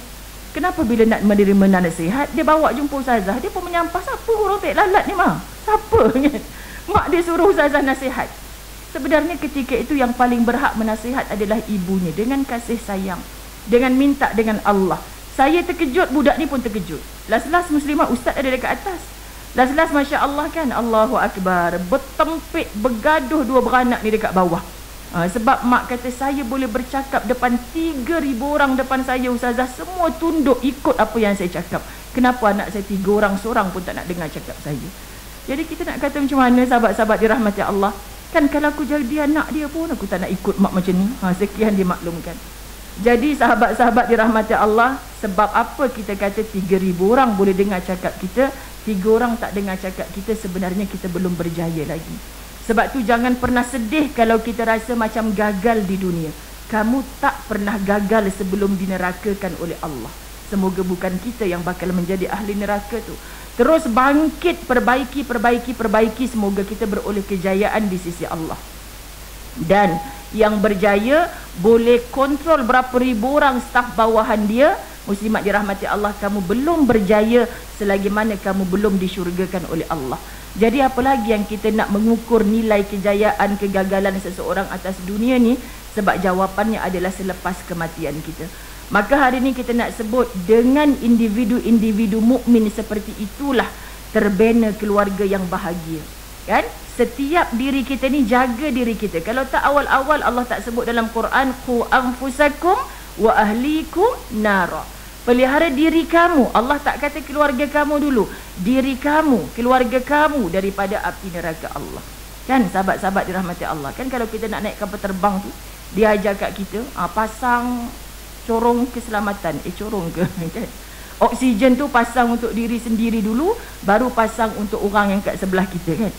Kenapa bila nak menerima nasihat, dia bawa jumpa Ustazah, dia pun menyampah. Siapa orang tak lalat ni mah? Siapa kan? Mak dia suruh Ustazah nasihat. Sebenarnya ketika itu yang paling berhak menasihat adalah ibunya, dengan kasih sayang, dengan minta dengan Allah. Saya terkejut, budak ni pun terkejut. Las-las muslimah, ustaz ada dekat atas. Las-las Masya Allah kan, Allahu Akbar. Bertempik, bergaduh dua beranak ni dekat bawah. Sebab mak kata, saya boleh bercakap depan 3,000 orang depan saya Ustazah, semua tunduk ikut apa yang saya cakap. Kenapa anak saya 3 orang, seorang pun tak nak dengar cakap saya? Jadi kita nak kata macam mana sahabat-sahabat dirahmati Allah? Kan kalau aku jadi anak dia pun aku tak nak ikut mak macam ni. Sekian dimaklumkan. Jadi sahabat-sahabat dirahmati Allah, sebab apa kita kata 3,000 orang boleh dengar cakap kita, 3 orang tak dengar cakap kita, sebenarnya kita belum berjaya lagi. Sebab tu jangan pernah sedih kalau kita rasa macam gagal di dunia. Kamu tak pernah gagal sebelum dinerakakan oleh Allah. Semoga bukan kita yang bakal menjadi ahli neraka tu. Terus bangkit, perbaiki. Semoga kita beroleh kejayaan di sisi Allah. Dan yang berjaya boleh kontrol berapa ribu orang staf bawahan dia. Muslimat dirahmati Allah, kamu belum berjaya selagi mana kamu belum disyurgakan oleh Allah. Jadi apa lagi yang kita nak mengukur nilai kejayaan, kegagalan seseorang atas dunia ni? Sebab jawapannya adalah selepas kematian kita. Maka hari ini kita nak sebut, dengan individu-individu mukmin seperti itulah terbina keluarga yang bahagia. Kan? Setiap diri kita ni jaga diri kita. Kalau tak awal-awal Allah tak sebut dalam Quran, qu anfusakum wa ahlikum nara. Pelihara diri kamu. Allah tak kata keluarga kamu dulu. Diri kamu, keluarga kamu daripada api neraka Allah. Kan sahabat-sahabat dirahmati Allah. Kan kalau kita nak naik kapal terbang tu, dia ajar kat kita, pasang corong keselamatan. Corong ke? Kan? Oksigen tu pasang untuk diri sendiri dulu, baru pasang untuk orang yang kat sebelah kita kan.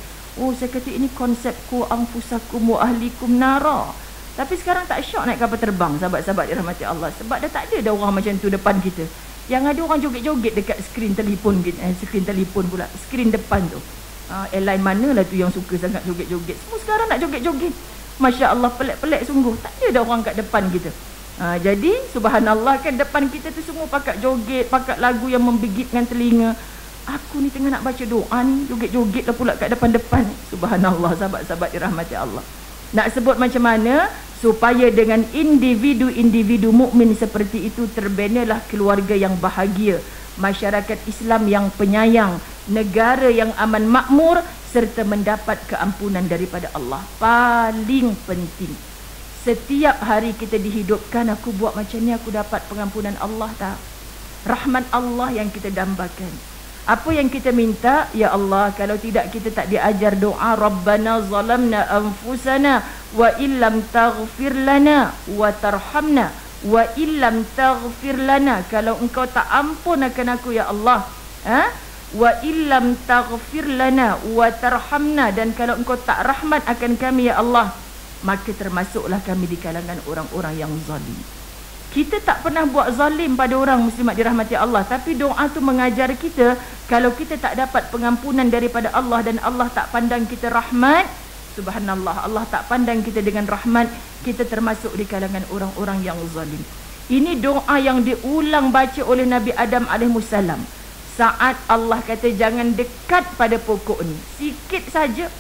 Saya kata ini konsep ku anfusakum wa ahlikum nara. Tapi sekarang tak syok naik kapal terbang, sahabat-sahabat dirahmati Allah. Sebab dah tak ada orang macam tu depan kita. Yang ada orang joget-joget dekat skrin telefon kita. Skrin telefon pula, skrin depan tu. Airline mana lah tu yang suka sangat joget-joget. Semua sekarang nak joget-joget. Masya Allah, pelik-pelik sungguh. Tak ada orang kat depan kita. Jadi subhanallah kan, depan kita tu semua pakat joget, pakat lagu yang menggigitkan telinga. Aku ni tengah nak baca doa ni, joget-joget lah pula kat depan-depan. Subhanallah, sahabat-sahabat dirahmati Allah. Nak sebut macam mana supaya dengan individu-individu mukmin seperti itu terbinalah keluarga yang bahagia, masyarakat Islam yang penyayang, negara yang aman makmur, serta mendapat keampunan daripada Allah. Paling penting, setiap hari kita dihidupkan, aku buat macam ni aku dapat pengampunan Allah tak? rahmat Allah yang kita dambakan. Apa yang kita minta? Ya Allah, kalau tidak kita tak diajar doa Rabbana zalamna anfusana wa illam taghfir lana wa tarhamna wa illam taghfir lana. Kalau engkau tak ampun akan aku ya Allah, wa illam taghfir lana wa tarhamna, dan kalau engkau tak rahmat akan kami ya Allah, maka termasuklah kami di kalangan orang-orang yang zalim. Kita tak pernah buat zalim pada orang, muslimat dirahmati Allah, tapi doa tu mengajar kita kalau kita tak dapat pengampunan daripada Allah dan Allah tak pandang kita rahmat, subhanallah, Allah tak pandang kita dengan rahmat, kita termasuk di kalangan orang-orang yang zalim. Ini doa yang diulang baca oleh Nabi Adam alaihissalam saat Allah kata jangan dekat pada pokok ni. Sikit saja.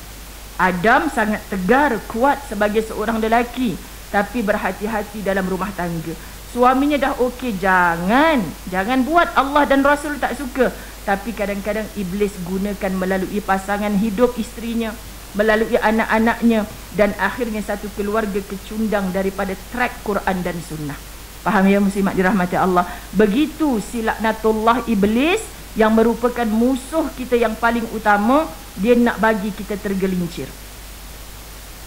Adam sangat tegar, kuat sebagai seorang lelaki, tapi berhati-hati dalam rumah tangga. Suaminya dah okey, jangan buat, Allah dan Rasul tak suka. Tapi kadang-kadang iblis gunakan melalui pasangan hidup isterinya, melalui anak-anaknya, dan akhirnya satu keluarga kecundang daripada track Quran dan Sunnah. Faham ya muslimat dirahmati Allah? Begitu silaknatullah iblis yang merupakan musuh kita yang paling utama, dia nak bagi kita tergelincir.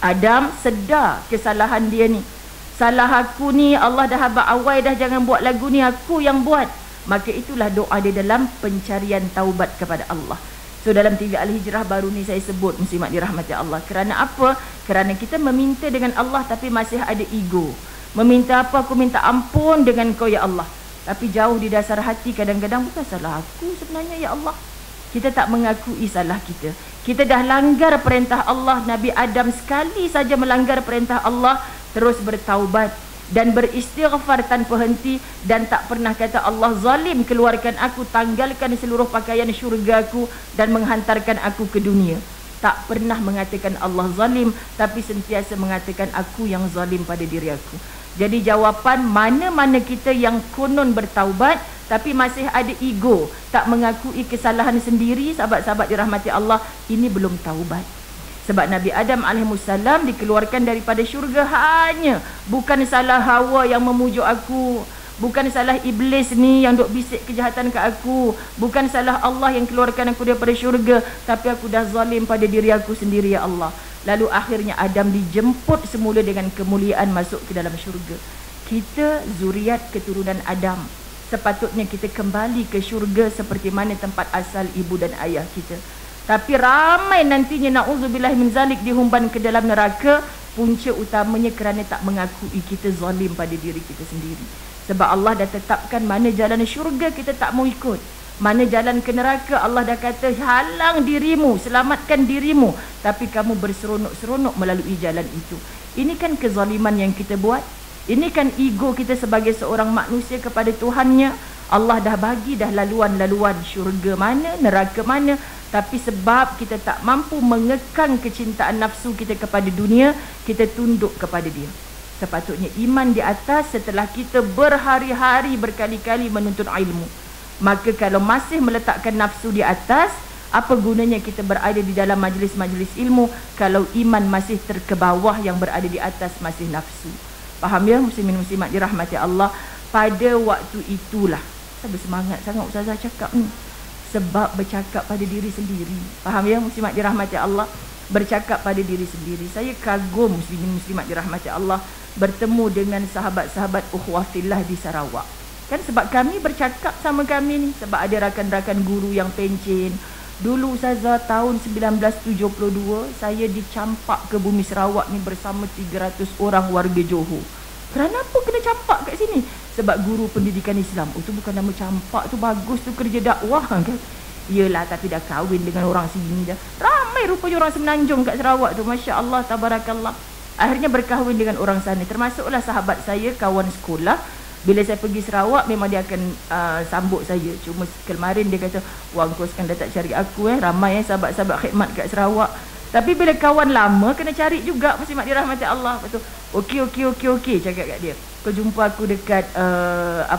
Adam sedar kesalahan dia ni. Salah aku ni, Allah dah habaq awal dah, jangan buat lagu ni, aku yang buat. Maka itulah doa dia dalam pencarian taubat kepada Allah. So dalam 3 Al-Hijrah baru ni saya sebut muslimat dirahmati Allah. Kerana apa? Kerana kita meminta dengan Allah tapi masih ada ego. Meminta apa? Aku minta ampun dengan kau ya Allah. Tapi jauh di dasar hati kadang-kadang bukan salah aku sebenarnya ya Allah. Kita tak mengakui salah kita. Kita dah langgar perintah Allah. Nabi Adam sekali saja melanggar perintah Allah, terus bertaubat dan beristighfar tanpa henti, dan tak pernah kata Allah zalim, keluarkan aku, tanggalkan seluruh pakaian syurgaku dan menghantarkan aku ke dunia. Tak pernah mengatakan Allah zalim, tapi sentiasa mengatakan aku yang zalim pada diri aku. Jadi jawapan, mana-mana kita yang konon bertaubat tapi masih ada ego, tak mengakui kesalahan sendiri, sahabat-sahabat dirahmati Allah, ini belum taubat. Sebab Nabi Adam alaihissalam dikeluarkan daripada syurga hanya bukan salah Hawa yang memujuk aku, bukan salah iblis ni yang duk bisik kejahatan ke aku, bukan salah Allah yang keluarkan aku daripada syurga, tapi aku dah zalim pada diri aku sendiri ya Allah. Lalu akhirnya Adam dijemput semula dengan kemuliaan masuk ke dalam syurga. Kita zuriat keturunan Adam, sepatutnya kita kembali ke syurga seperti mana tempat asal ibu dan ayah kita. Tapi ramai nantinya na'udzubillah min zalik dihumban ke dalam neraka. Punca utamanya kerana tak mengakui kita zalim pada diri kita sendiri. Sebab Allah dah tetapkan mana jalan syurga, kita tak mau ikut. Mana jalan ke neraka, Allah dah kata halang dirimu, selamatkan dirimu, tapi kamu berseronok-seronok melalui jalan itu. Ini kan kezaliman yang kita buat. Ini kan ego kita sebagai seorang manusia kepada Tuhannya. Allah dah bagi dah laluan-laluan syurga mana, neraka mana, tapi sebab kita tak mampu mengekang kecintaan nafsu kita kepada dunia, kita tunduk kepada dia. Sepatutnya iman di atas setelah kita berhari-hari berkali-kali menuntut ilmu. Maka kalau masih meletakkan nafsu di atas, apa gunanya kita berada di dalam majlis-majlis ilmu kalau iman masih terkebawah, yang berada di atas masih nafsu. Faham ya muslimin muslimat dirahmati Allah? Pada waktu itulah saya bersemangat sangat ustazah cakap ni, sebab bercakap pada diri sendiri. Faham ya muslimat dirahmati Allah? Bercakap pada diri sendiri. Saya kagum muslimin muslimat dirahmati Allah bertemu dengan sahabat-sahabat ukhuwah fillah di Sarawak. Kan sebab kami bercakap sama kami ni, sebab ada rakan-rakan guru yang pencen. Dulu ustazah tahun 1972 saya dicampak ke bumi Sarawak ni bersama 300 orang warga Johor. Kerana apa kena campak kat sini? Sebab guru pendidikan Islam. Oh tu bukan nama campak tu, bagus tu, kerja dakwah kan. Yelah, tapi dah kahwin dengan orang sini dah. Ramai rupanya orang Semenanjung kat Sarawak tu, Masya Allah, tabarakallah. Akhirnya berkahwin dengan orang sana. Termasuklah sahabat saya, kawan sekolah. Bila saya pergi Sarawak, memang dia akan sambut saya. Cuma kemarin dia kata, wah kau sekarang dah tak cari aku ramai sahabat-sahabat khidmat kat Sarawak. Tapi bila kawan lama, kena cari juga, muslimat dirahmati Allah. Betul. Okey, cakap kat dia. Kau jumpa aku dekat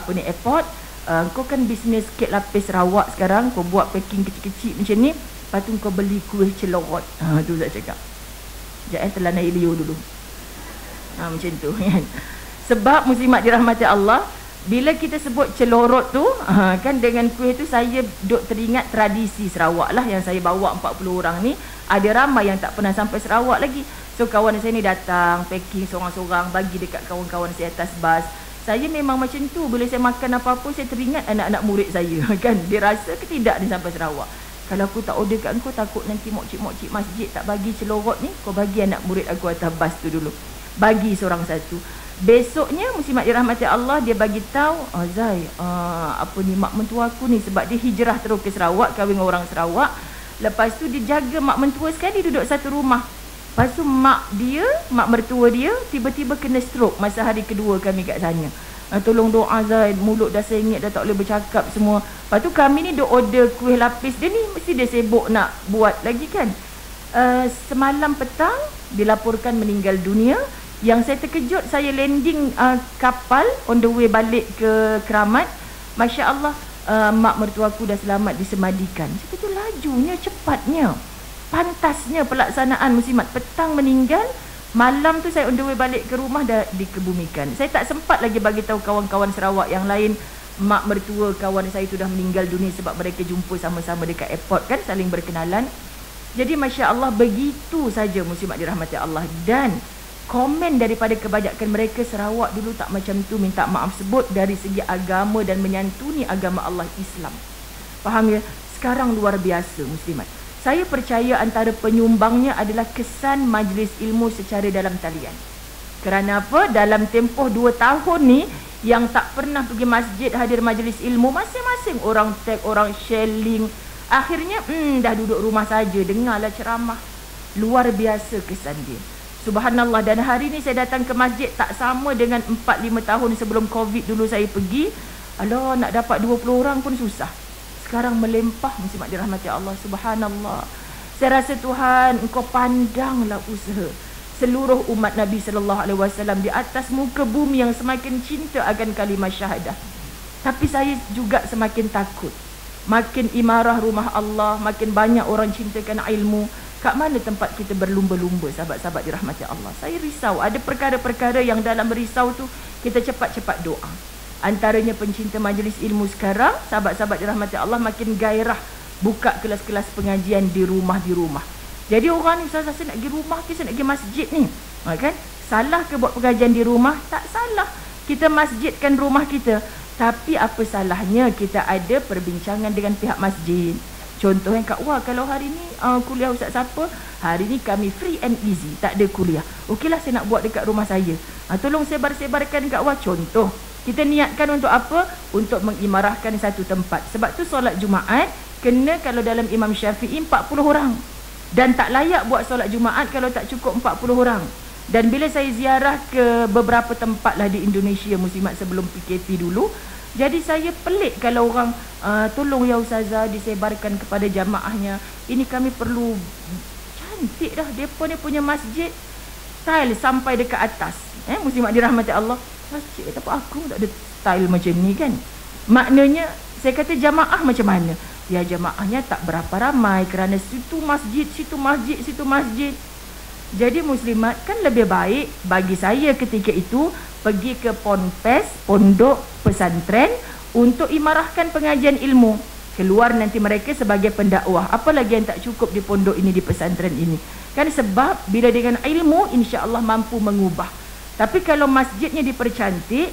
airport. Kau kan bisnes kek lapis Sarawak sekarang, kau buat packing kecil-kecil macam ni, lepas tu kau beli kuih celorot. Tu saya cakap. Sekejap telan air liur dulu. Macam tu kan. Sebab muslimat dirahmati Allah, Bila kita sebut celorot tu, kan dengan kuih tu saya duk teringat tradisi Sarawak lah yang saya bawa 40 orang ni. Ada ramai yang tak pernah sampai Sarawak lagi. So kawan saya ni datang, packing seorang-seorang, bagi dekat kawan-kawan saya atas bas. Saya memang macam tu, bila saya makan apa-apa saya teringat anak-anak murid saya kan. Dia rasa ke tidak ni sampai Sarawak. Kalau aku tak order kat kau, takut nanti mokcik-mokcik masjid tak bagi celorot ni, kau bagi anak murid aku atas bas tu dulu. Bagi seorang satu. Besoknya muslimat dirahmati Allah, dia bagi tahu, Zai, apa ni, mak mentua aku ni, sebab dia hijrah terus ke Sarawak, kahwin dengan orang Sarawak. Lepas tu dia jaga mak mentua sekali duduk satu rumah. Lepas tu mak mertua dia tiba-tiba kena stroke masa hari kedua kami kat sana. Tolong doa Zai, mulut dah sengit, dah tak boleh bercakap semua. Lepas tu kami ni duk order kuih lapis. Dia ni mesti dia sibuk nak buat lagi kan. Semalam petang dilaporkan meninggal dunia. Yang saya terkejut, saya landing kapal on the way balik ke Keramat. Masya Allah, mak mertua aku dah selamat disemadikan. Saya kata lajunya, cepatnya, pantasnya pelaksanaan muslimat. Petang meninggal, malam tu saya on the way balik ke rumah dah dikebumikan. Saya tak sempat lagi bagi tahu kawan-kawan Sarawak yang lain, mak mertua kawan saya tu dah meninggal dunia, sebab mereka jumpa sama-sama dekat airport kan, saling berkenalan. Jadi Masya Allah, begitu saja muslimat dirahmati Allah. Dan komen daripada kebanyakan mereka, Sarawak dulu tak macam tu, minta maaf sebut dari segi agama dan menyantuni agama Allah Islam. Faham ya? Sekarang luar biasa muslimat. Saya percaya antara penyumbangnya adalah kesan majlis ilmu secara dalam talian. Kerana apa? Dalam tempoh 2 tahun ni, yang tak pernah pergi masjid hadir majlis ilmu, masing-masing orang tag, orang share link. Akhirnya dah duduk rumah saja, dengarlah ceramah. Luar biasa kesan dia. Subhanallah. Dan hari ni saya datang ke masjid tak sama dengan 4-5 tahun sebelum Covid dulu saya pergi. Alah, nak dapat 20 orang pun susah. Sekarang melimpah muslimat dirahmati Allah. Subhanallah. Saya rasa Tuhan, Engkau pandanglah usaha seluruh umat Nabi SAW di atas muka bumi yang semakin cinta akan kalimah syahadah. Tapi saya juga semakin takut. Makin imarah rumah Allah, makin banyak orang cintakan ilmu. Kat mana tempat kita berlumba-lumba, sahabat-sahabat dirahmati Allah? Saya risau. Ada perkara-perkara yang dalam risau tu kita cepat-cepat doa. Antaranya pencinta majlis ilmu sekarang, sahabat-sahabat dirahmati Allah, makin gairah buka kelas-kelas pengajian di rumah-di rumah. Jadi orang ni, saya nak pergi rumah ke, saya nak pergi masjid ni, kan? Salah ke buat pengajian di rumah? Tak salah. Kita masjidkan rumah kita. Tapi apa salahnya kita ada perbincangan dengan pihak masjid? Contoh yang Kak Wah, kalau hari ni kuliah Ustaz siapa, hari ni kami free and easy, tak ada kuliah. Okeylah, saya nak buat dekat rumah saya. Tolong sebar-sebarkan Kak Wah. Contoh, kita niatkan untuk apa? Untuk mengimarahkan satu tempat. Sebab tu solat Jumaat kena, kalau dalam Imam Syafi'i, 40 orang. Dan tak layak buat solat Jumaat kalau tak cukup 40 orang. Dan bila saya ziarah ke beberapa tempat lah di Indonesia muslimat sebelum PKP dulu, jadi saya pelik kalau orang tolong ya Ustazah disebarkan kepada jamaahnya. Ini kami perlu. Cantik dah depa ni punya masjid, style sampai dekat atas. Muslimat dirahmati Allah. Masjid apa aku tak ada style macam ni kan? Maknanya saya kata jamaah macam mana? Ya, jamaahnya tak berapa ramai kerana situ masjid, situ masjid, situ masjid. Jadi muslimat, kan lebih baik bagi saya ketika itu pergi ke ponpes, pondok pesantren, untuk imarahkan pengajian ilmu. Keluar nanti mereka sebagai pendakwah. Apalagi yang tak cukup di pondok ini, di pesantren ini. Kan sebab bila dengan ilmu, insya-Allah mampu mengubah. Tapi kalau masjidnya dipercantik,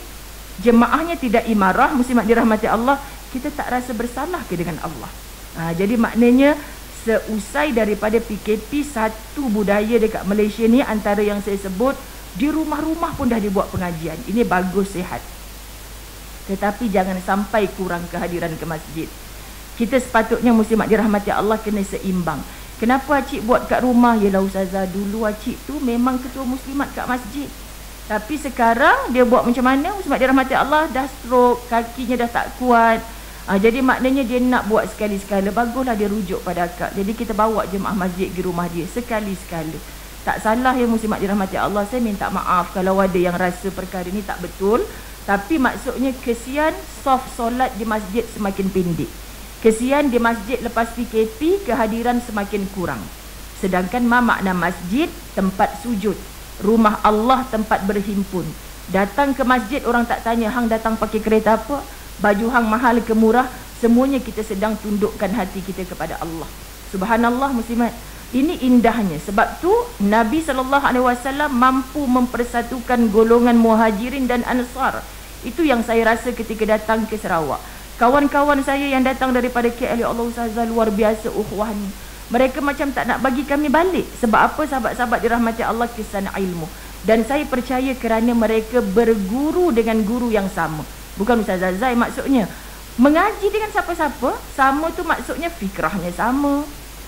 jemaahnya tidak imarah, muslimat dirahmati Allah, kita tak rasa bersalah ke dengan Allah. Jadi maknanya seusai daripada PKP, satu budaya dekat Malaysia ni antara yang saya sebut, di rumah-rumah pun dah dibuat pengajian. Ini bagus, sihat. Tetapi jangan sampai kurang kehadiran ke masjid. Kita sepatutnya muslimat dirahmati Allah kena seimbang. Kenapa Acik buat kat rumah? Yalah Ustazah, dulu Acik tu memang ketua muslimat kat masjid. Tapi sekarang dia buat macam mana? Muslimat dirahmati Allah dah stroke, kakinya dah tak kuat. Jadi maknanya dia nak buat sekali-sekala. Baguslah dia rujuk pada akak. Jadi kita bawa jemaah masjid ke rumah dia sekali-sekala. Tak salah ya muslimat dirahmati Allah. Saya minta maaf kalau ada yang rasa perkara ni tak betul. Tapi maksudnya kesian soft solat di masjid semakin pendek. Kesian di masjid lepas PKP kehadiran semakin kurang. Sedangkan makna masjid tempat sujud, rumah Allah tempat berhimpun. Datang ke masjid, orang tak tanya hang datang pakai kereta apa, baju hang mahal ke murah. Semuanya kita sedang tundukkan hati kita kepada Allah. Subhanallah muslimat. Ini indahnya. Sebab tu Nabi SAW mampu mempersatukan golongan muhajirin dan ansar. Itu yang saya rasa ketika datang ke Sarawak. Kawan-kawan saya yang datang daripada KL, ya Allah Ustazah, luar biasa ukhuwah ni. Mereka macam tak nak bagi kami balik. Sebab apa? Sahabat-sahabat dirahmati Allah, kesan ilmu. Dan saya percaya kerana mereka berguru dengan guru yang sama. Bukan Ustazah Zai maksudnya. Mengaji dengan siapa-siapa, sama tu maksudnya fikrahnya sama.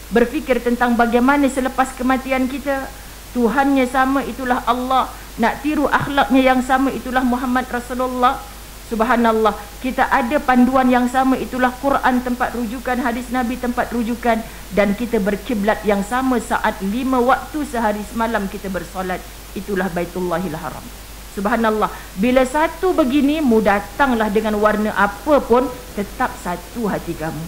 Berfikir tentang bagaimana selepas kematian kita. Tuhannya sama, itulah Allah. Nak tiru akhlaknya yang sama, itulah Muhammad Rasulullah. Subhanallah, kita ada panduan yang sama, itulah Quran tempat rujukan, hadis Nabi tempat rujukan. Dan kita berkiblat yang sama saat 5 waktu sehari semalam kita bersolat, itulah Baitullahil Haram. Subhanallah, bila satu begini, mu datanglah dengan warna apa pun, tetap satu hati kamu.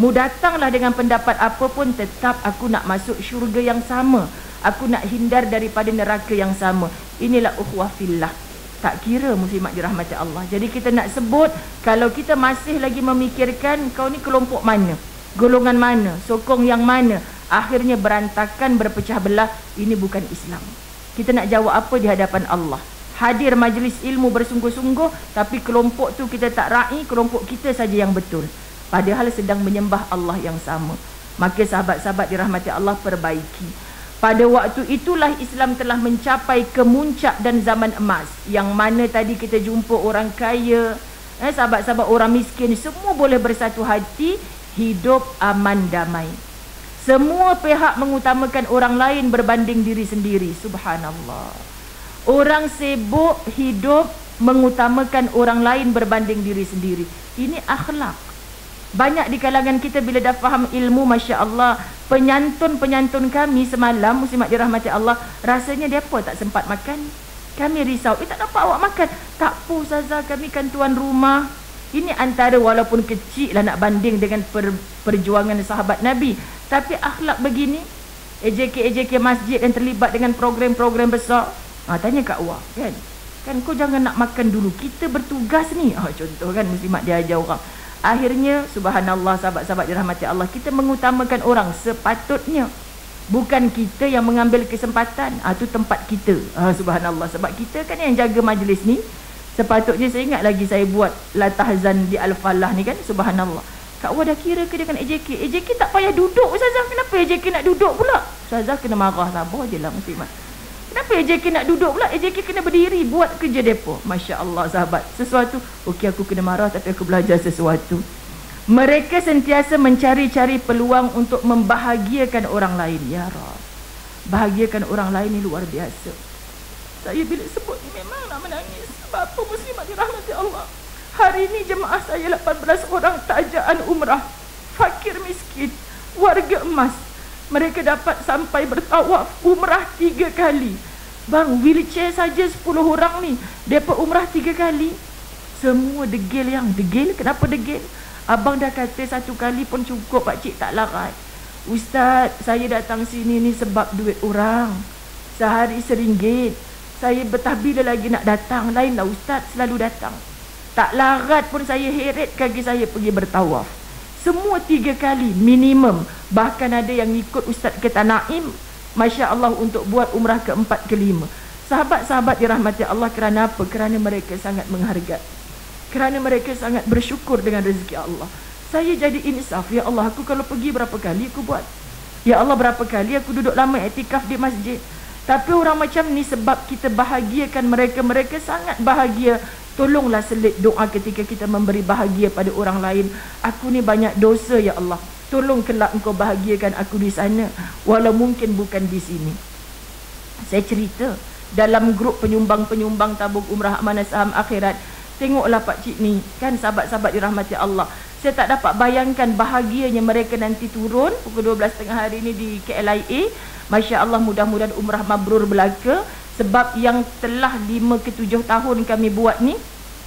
Mu datanglah dengan pendapat apa pun, tetap aku nak masuk syurga yang sama, aku nak hindar daripada neraka yang sama. Inilah ukhuwah fillah. Tak kira muslimat dirahmati Allah. Jadi kita nak sebut, kalau kita masih lagi memikirkan kau ni kelompok mana, golongan mana, sokong yang mana, akhirnya berantakan, berpecah belah. Ini bukan Islam. Kita nak jawab apa di hadapan Allah? Hadir majlis ilmu bersungguh-sungguh, tapi kelompok tu kita tak raih, kelompok kita saja yang betul, padahal sedang menyembah Allah yang sama. Maka sahabat-sahabat dirahmati Allah, perbaiki. Pada waktu itulah Islam telah mencapai kemuncak dan zaman emas, yang mana tadi kita jumpa orang kaya, sahabat-sahabat orang miskin, semua boleh bersatu hati, hidup aman damai. Semua pihak mengutamakan orang lain berbanding diri sendiri. Subhanallah. Orang sibuk hidup mengutamakan orang lain berbanding diri sendiri. Ini akhlak. Banyak di kalangan kita bila dah faham ilmu, Masya Allah, penyantun-penyantun kami semalam, muslimat dirahmati Allah, rasanya dia apa tak sempat makan. Kami risau, tak dapat awak makan. Tak apa Ustazah, kami kan tuan rumah. Ini antara walaupun kecil lah nak banding dengan perjuangan sahabat Nabi, tapi akhlak begini. AJK masjid yang terlibat dengan program-program besar. Tanya kat awak kan, kau jangan nak makan dulu, kita bertugas ni. Contoh kan, muslimat dia ajar orang. Akhirnya subhanallah, sahabat-sahabat dirahmati Allah, kita mengutamakan orang sepatutnya. Bukan kita yang mengambil kesempatan. Itu tempat kita. Subhanallah, sebab kita kan yang jaga majlis ni. Sepatutnya saya ingat lagi saya buat latahzan di Al-Falah ni kan, subhanallah. Kak Wah dah kira ke dengan AJK? AJK tak payah duduk Ustazah. Kenapa AJK nak duduk pula? Ustazah kena marah, sabar je lah muslimat. Kenapa AJK nak duduk pula? AJK kena berdiri buat kerja depo. Masya Allah sahabat, sesuatu, okey aku kena marah tapi aku belajar sesuatu. Mereka sentiasa mencari-cari peluang untuk membahagiakan orang lain. Ya Rab, bahagiakan orang lain ni luar biasa. Saya bila sebut ni memang nak menangis. Sebab apa muslimat dirahmati Allah, hari ni jemaah saya 18 orang tajaan umrah, fakir miskin, warga emas. Mereka dapat sampai bertawaf umrah 3 kali. Bang, wheelchair saja 10 orang ni, mereka umrah 3 kali. Semua degil yang degil. Kenapa degil? Abang dah kata 1 kali pun cukup, pakcik tak larat. Ustaz, saya datang sini ni sebab duit orang, sehari RM1. Saya betah bila lagi nak datang. Lainlah Ustaz, selalu datang. Tak larat pun saya heret kaki saya pergi bertawaf. Semua 3 kali minimum. Bahkan ada yang ikut Ustaz ke Tanaim, Masya Allah, untuk buat umrah ke-4 ke-5. Sahabat-sahabat dirahmati Allah, kerana apa? Kerana mereka sangat menghargai, kerana mereka sangat bersyukur dengan rezeki Allah. Saya jadi insaf, ya Allah, aku kalau pergi berapa kali aku buat, ya Allah, berapa kali aku duduk lama iktikaf di masjid. Tapi orang macam ni, sebab kita bahagiakan mereka, mereka sangat bahagia. Tolonglah selit doa ketika kita memberi bahagia pada orang lain. Aku ni banyak dosa ya Allah, tolong kelak engkau bahagiakan aku di sana, walau mungkin bukan di sini. Saya cerita dalam grup penyumbang-penyumbang tabung umrah Amanah Saham Akhirat. Tengoklah pakcik ni kan, sahabat-sahabat dirahmati Allah, saya tak dapat bayangkan bahagianya mereka nanti turun pukul 12.30 hari ni di KLIA. Masya Allah, mudah-mudahan umrah mabrur belaka. Sebab yang telah 5 ke 7 tahun kami buat ni,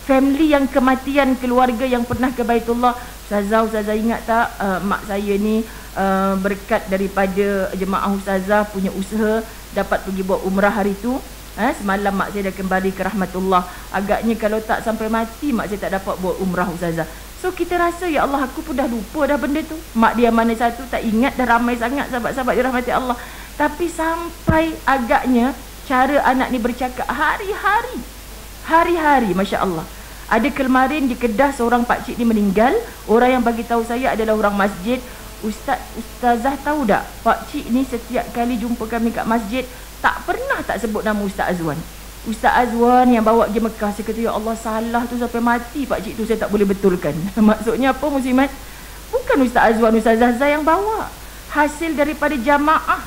family yang kematian, keluarga yang pernah ke Baitullah. Ustazah ingat tak, mak saya ni berkat daripada jemaah Ustazah punya usaha dapat pergi buat umrah hari tu. Semalam mak saya dah kembali ke rahmatullah. Agaknya kalau tak sampai mati mak saya tak dapat buat umrah ustazah. So kita rasa ya Allah, aku pun dah lupa dah benda tu. Mak dia mana satu tak ingat, dah ramai sangat sahabat-sahabat dirahmati Allah. Tapi sampai agaknya cara anak ni bercakap hari-hari, Masya Allah. Ada kemarin di Kedah seorang pakcik ni meninggal. Orang yang bagi tahu saya adalah orang masjid. Ustazah tahu tak, pakcik ni setiap kali jumpa kami kat masjid tak pernah tak sebut nama Ustaz Azwan. Ustaz Azwan yang bawa pergi Mekah. Saya kata, ya Allah, salah tu sampai mati pakcik tu, saya tak boleh betulkan. Maksudnya apa muslimat? Bukan Ustaz Azwan, Ustaz Zazah yang bawa. Hasil daripada jamaah.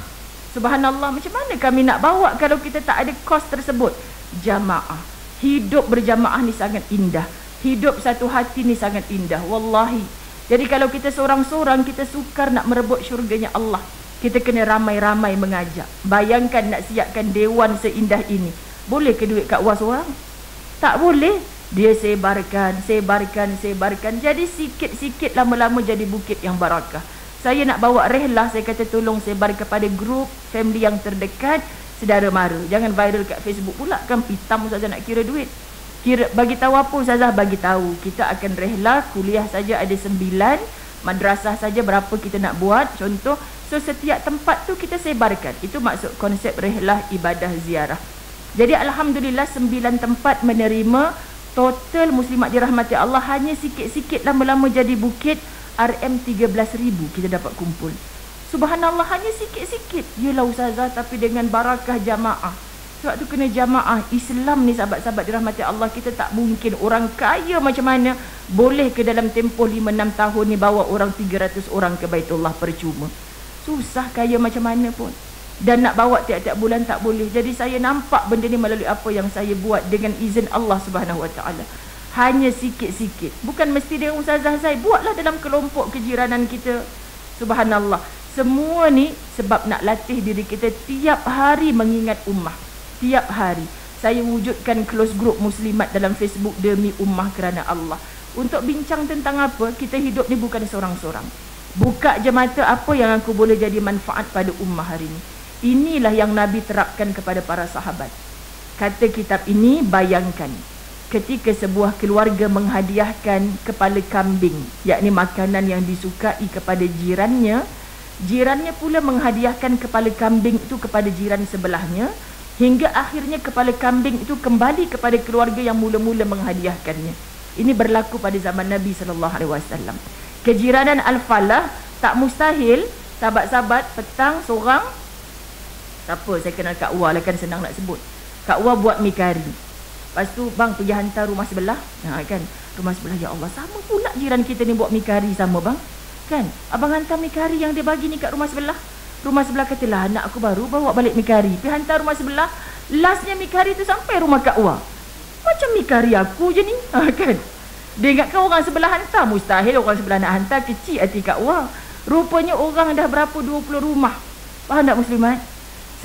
Subhanallah, macam mana kami nak bawa kalau kita tak ada kos tersebut? Jamaah. Hidup berjamaah ni sangat indah. Hidup satu hati ni sangat indah. Wallahi. Jadi kalau kita seorang-seorang, kita sukar nak merebut syurganya Allah. Kita kena ramai-ramai mengajak. Bayangkan nak siapkan dewan seindah ini. Boleh ke duit kat was orang? Tak boleh. Dia sebarkan. Jadi sikit-sikit lama-lama jadi bukit yang barakah. Saya nak bawa rehlah, saya kata tolong sebar kepada grup family yang terdekat, saudara mara. Jangan viral kat Facebook pula kan, pitam ustazah nak kira duit. Bagi tahu apa ustazah? Bagi tahu kita akan rehlah, kuliah saja ada 9, madrasah saja berapa kita nak buat, contoh. So setiap tempat tu kita sebarkan. Itu maksud konsep rehlah ibadah ziarah. Jadi alhamdulillah 9 tempat menerima. Total muslimat dirahmati Allah hanya sikit-sikit lama-lama jadi bukit. RM 13,000 kita dapat kumpul. Subhanallah, hanya sikit-sikit. Yelah ustazah, tapi dengan barakah jamaah. Sebab tu kena jamaah. Islam ni sahabat-sahabat dirahmati Allah, kita tak mungkin. Orang kaya macam mana boleh ke dalam tempoh 5-6 tahun ni bawa orang 300 orang ke Baitullah percuma. Susah kaya macam mana pun. Dan nak bawa tiap-tiap bulan tak boleh. Jadi saya nampak benda ni melalui apa yang saya buat dengan izin Allah Subhanahu Wa Taala. Hanya sikit-sikit. Bukan mesti dengan ustazah saya. Buatlah dalam kelompok kejiranan kita. Subhanallah. Semua ni sebab nak latih diri kita tiap hari mengingat ummah. Tiap hari saya wujudkan close group muslimat dalam Facebook demi ummah kerana Allah. Untuk bincang tentang apa? Kita hidup ni bukan seorang-seorang. Buka je mata, apa yang aku boleh jadi manfaat pada ummah hari ni. Inilah yang Nabi terapkan kepada para sahabat. Kata kitab ini, bayangkan ketika sebuah keluarga menghadiahkan kepala kambing, yakni makanan yang disukai kepada jirannya. Jirannya pula menghadiahkan kepala kambing itu kepada jiran sebelahnya. Hingga akhirnya kepala kambing itu kembali kepada keluarga yang mula-mula menghadiahkannya. Ini berlaku pada zaman Nabi SAW. Kejiranan Al-Falah tak mustahil. Sahabat-sahabat petang seorang, tak apa, saya kenal Kak Wah lah kan, senang nak sebut. Kak Wah buat mi kari. Lepas tu bang pergi hantar rumah sebelah. Kan, rumah sebelah, ya Allah, sama pula jiran kita ni buat mi kari sama bang. Kan, abang hantar mi kari yang dia bagi ni kat rumah sebelah. Rumah sebelah katalah, anak aku baru bawa balik mi kari. Pergi hantar rumah sebelah. Lastnya mi kari tu sampai rumah Kak Wah. Macam mi kari aku je ni. Kan, dia ingatkan orang sebelah hantar. Mustahil orang sebelah nak hantar. Kecil hati Kak Wah. Rupanya orang dah berapa 20 rumah. Faham tak muslimat?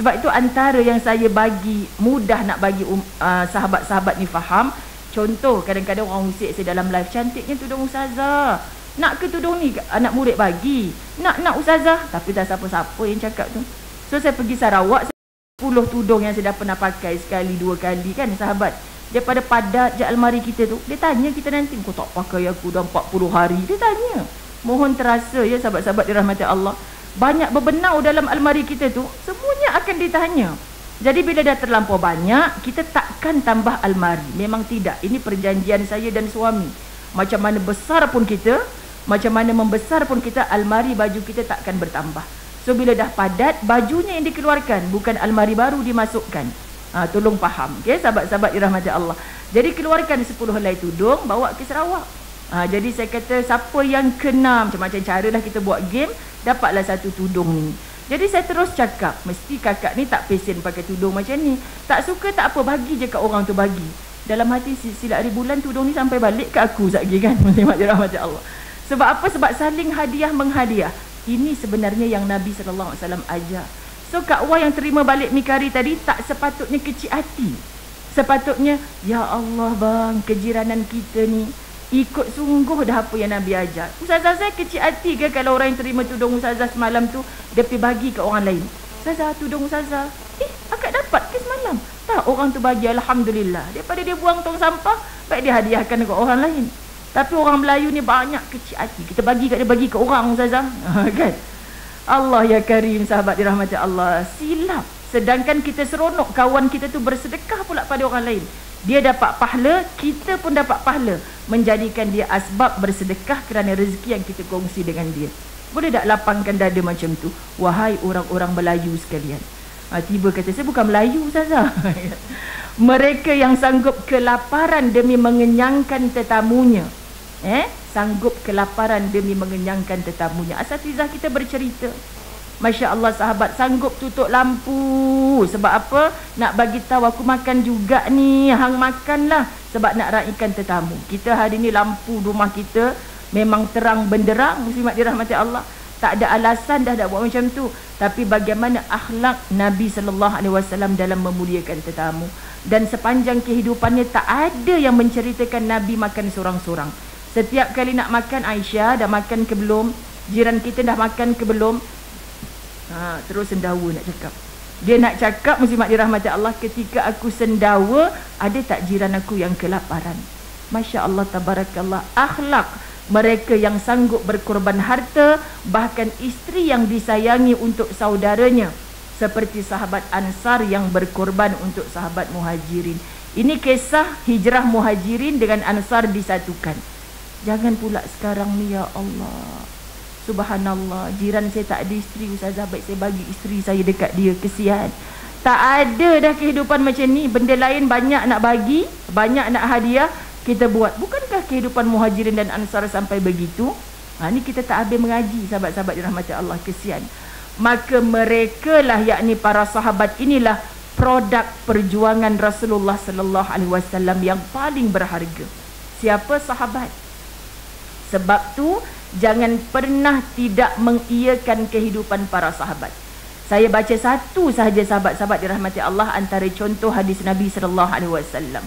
Sebab itu antara yang saya bagi, mudah nak bagi sahabat-sahabat ni faham. Contoh, kadang-kadang orang usik saya dalam live, cantiknya tudung ustazah. Nak ke tudung ni anak murid bagi? Nak ustazah. Tapi tak siapa-siapa yang cakap tu. So saya pergi Sarawak, 10 tudung yang saya dah pernah pakai sekali, 2 kali kan sahabat. Daripada padat je almari kita tu. Dia tanya kita nanti, kau tak pakai aku dah 40 hari. Dia tanya. Mohon terasa ya sahabat-sahabat dirahmati Allah. Banyak berbenau dalam almari kita tu, semuanya akan ditanya. Jadi bila dah terlampau banyak, kita takkan tambah almari. Memang tidak. Ini perjanjian saya dan suami. Macam mana besar pun kita, macam mana membesar pun kita, almari baju kita takkan bertambah. So bila dah padat, bajunya yang dikeluarkan, bukan almari baru dimasukkan. Tolong faham, okay, sahabat-sahabat dirahmati Allah. Jadi keluarkan 10 helai tudung, bawa ke Sarawak. Jadi saya kata, siapa yang kena, macam-macam cara lah kita buat game, dapatlah satu tudung ni. Jadi saya terus cakap, mesti kakak ni tak pesen pakai tudung macam ni. Tak suka tak apa, bagi je kat orang tu bagi. Dalam hati silap hari bulan tudung ni sampai balik ke aku sekejap lagi kan. Muslimat dirahmati Allah. Sebab apa? Sebab saling hadiah menghadiah. Ini sebenarnya yang Nabi SAW ajar. So Kak Wah yang terima balik mi kari tadi tak sepatutnya kecil hati. Sepatutnya, ya Allah bang, kejiranan kita ni ikut sungguh dah apa yang Nabi ajar. Ustazah saya kecil hati ke kalau orang yang terima tudung ustazah semalam tu, dia pergi bagi ke orang lain. Ustazah, tudung ustazah. Akak dapat ke semalam? Tak, orang tu bagi, alhamdulillah. Daripada dia buang tong sampah, baik dia hadiahkan ke orang lain. Tapi orang Melayu ni banyak kecil hati. Kita bagi kat dia, bagi ke orang, ustazah. Kan? Allah ya karim, sahabat dirahmati Allah. Silap. Sedangkan kita seronok kawan kita tu bersedekah pula pada orang lain. Dia dapat pahala, kita pun dapat pahala. Menjadikan dia asbab bersedekah kerana rezeki yang kita kongsi dengan dia. Boleh tak lapangkan dada macam tu? Wahai orang-orang Melayu sekalian. Tiba kata, saya bukan Melayu, ustazah. Mereka yang sanggup kelaparan demi mengenyangkan tetamunya. Sanggup kelaparan demi mengenyangkan tetamunya. Asatizah kita bercerita, Masya Allah, sahabat sanggup tutup lampu. Sebab apa? Nak bagi tahu aku makan juga ni. Hang makanlah. Sebab nak raikan tetamu. Kita hari ni lampu rumah kita memang terang benderang. Muslimat dirahmati Allah. Tak ada alasan dah buat macam tu. Tapi bagaimana akhlak Nabi SAW dalam memuliakan tetamu. Dan sepanjang kehidupannya tak ada yang menceritakan Nabi makan seorang-seorang. Setiap kali nak makan, Aisyah dah makan ke belum? Jiran kita dah makan ke belum? Terus sendawa nak cakap. Dia nak cakap, muslimat dirahmati Allah, ketika aku sendawa, ada tak jiran aku yang kelaparan? Masya Allah, tabarakallah. Akhlak mereka yang sanggup berkorban harta, bahkan isteri yang disayangi untuk saudaranya, seperti sahabat Ansar yang berkorban untuk sahabat Muhajirin. Ini kisah hijrah Muhajirin dengan Ansar disatukan. Jangan pula sekarang ni, ya Allah, subhanallah, jiran saya tak ada isteri, ustazah, baik saya bagi isteri saya dekat dia, kesian. Tak ada dah kehidupan macam ni. Benda lain banyak nak bagi, banyak nak hadiah, kita buat. Bukankah kehidupan Muhajirin dan Ansar sampai begitu? Ni kita tak habis mengaji, sahabat-sahabat dirahmati Allah, kesian. Maka mereka lah, yakni para sahabat inilah produk perjuangan Rasulullah sallallahu alaihi wasallam yang paling berharga. Siapa? Sahabat. Sebab tu jangan pernah tidak mengiyakan kehidupan para sahabat. Saya baca satu sahaja, sahabat-sahabat dirahmati Allah, antara contoh hadis Nabi sallallahu alaihi wasallam.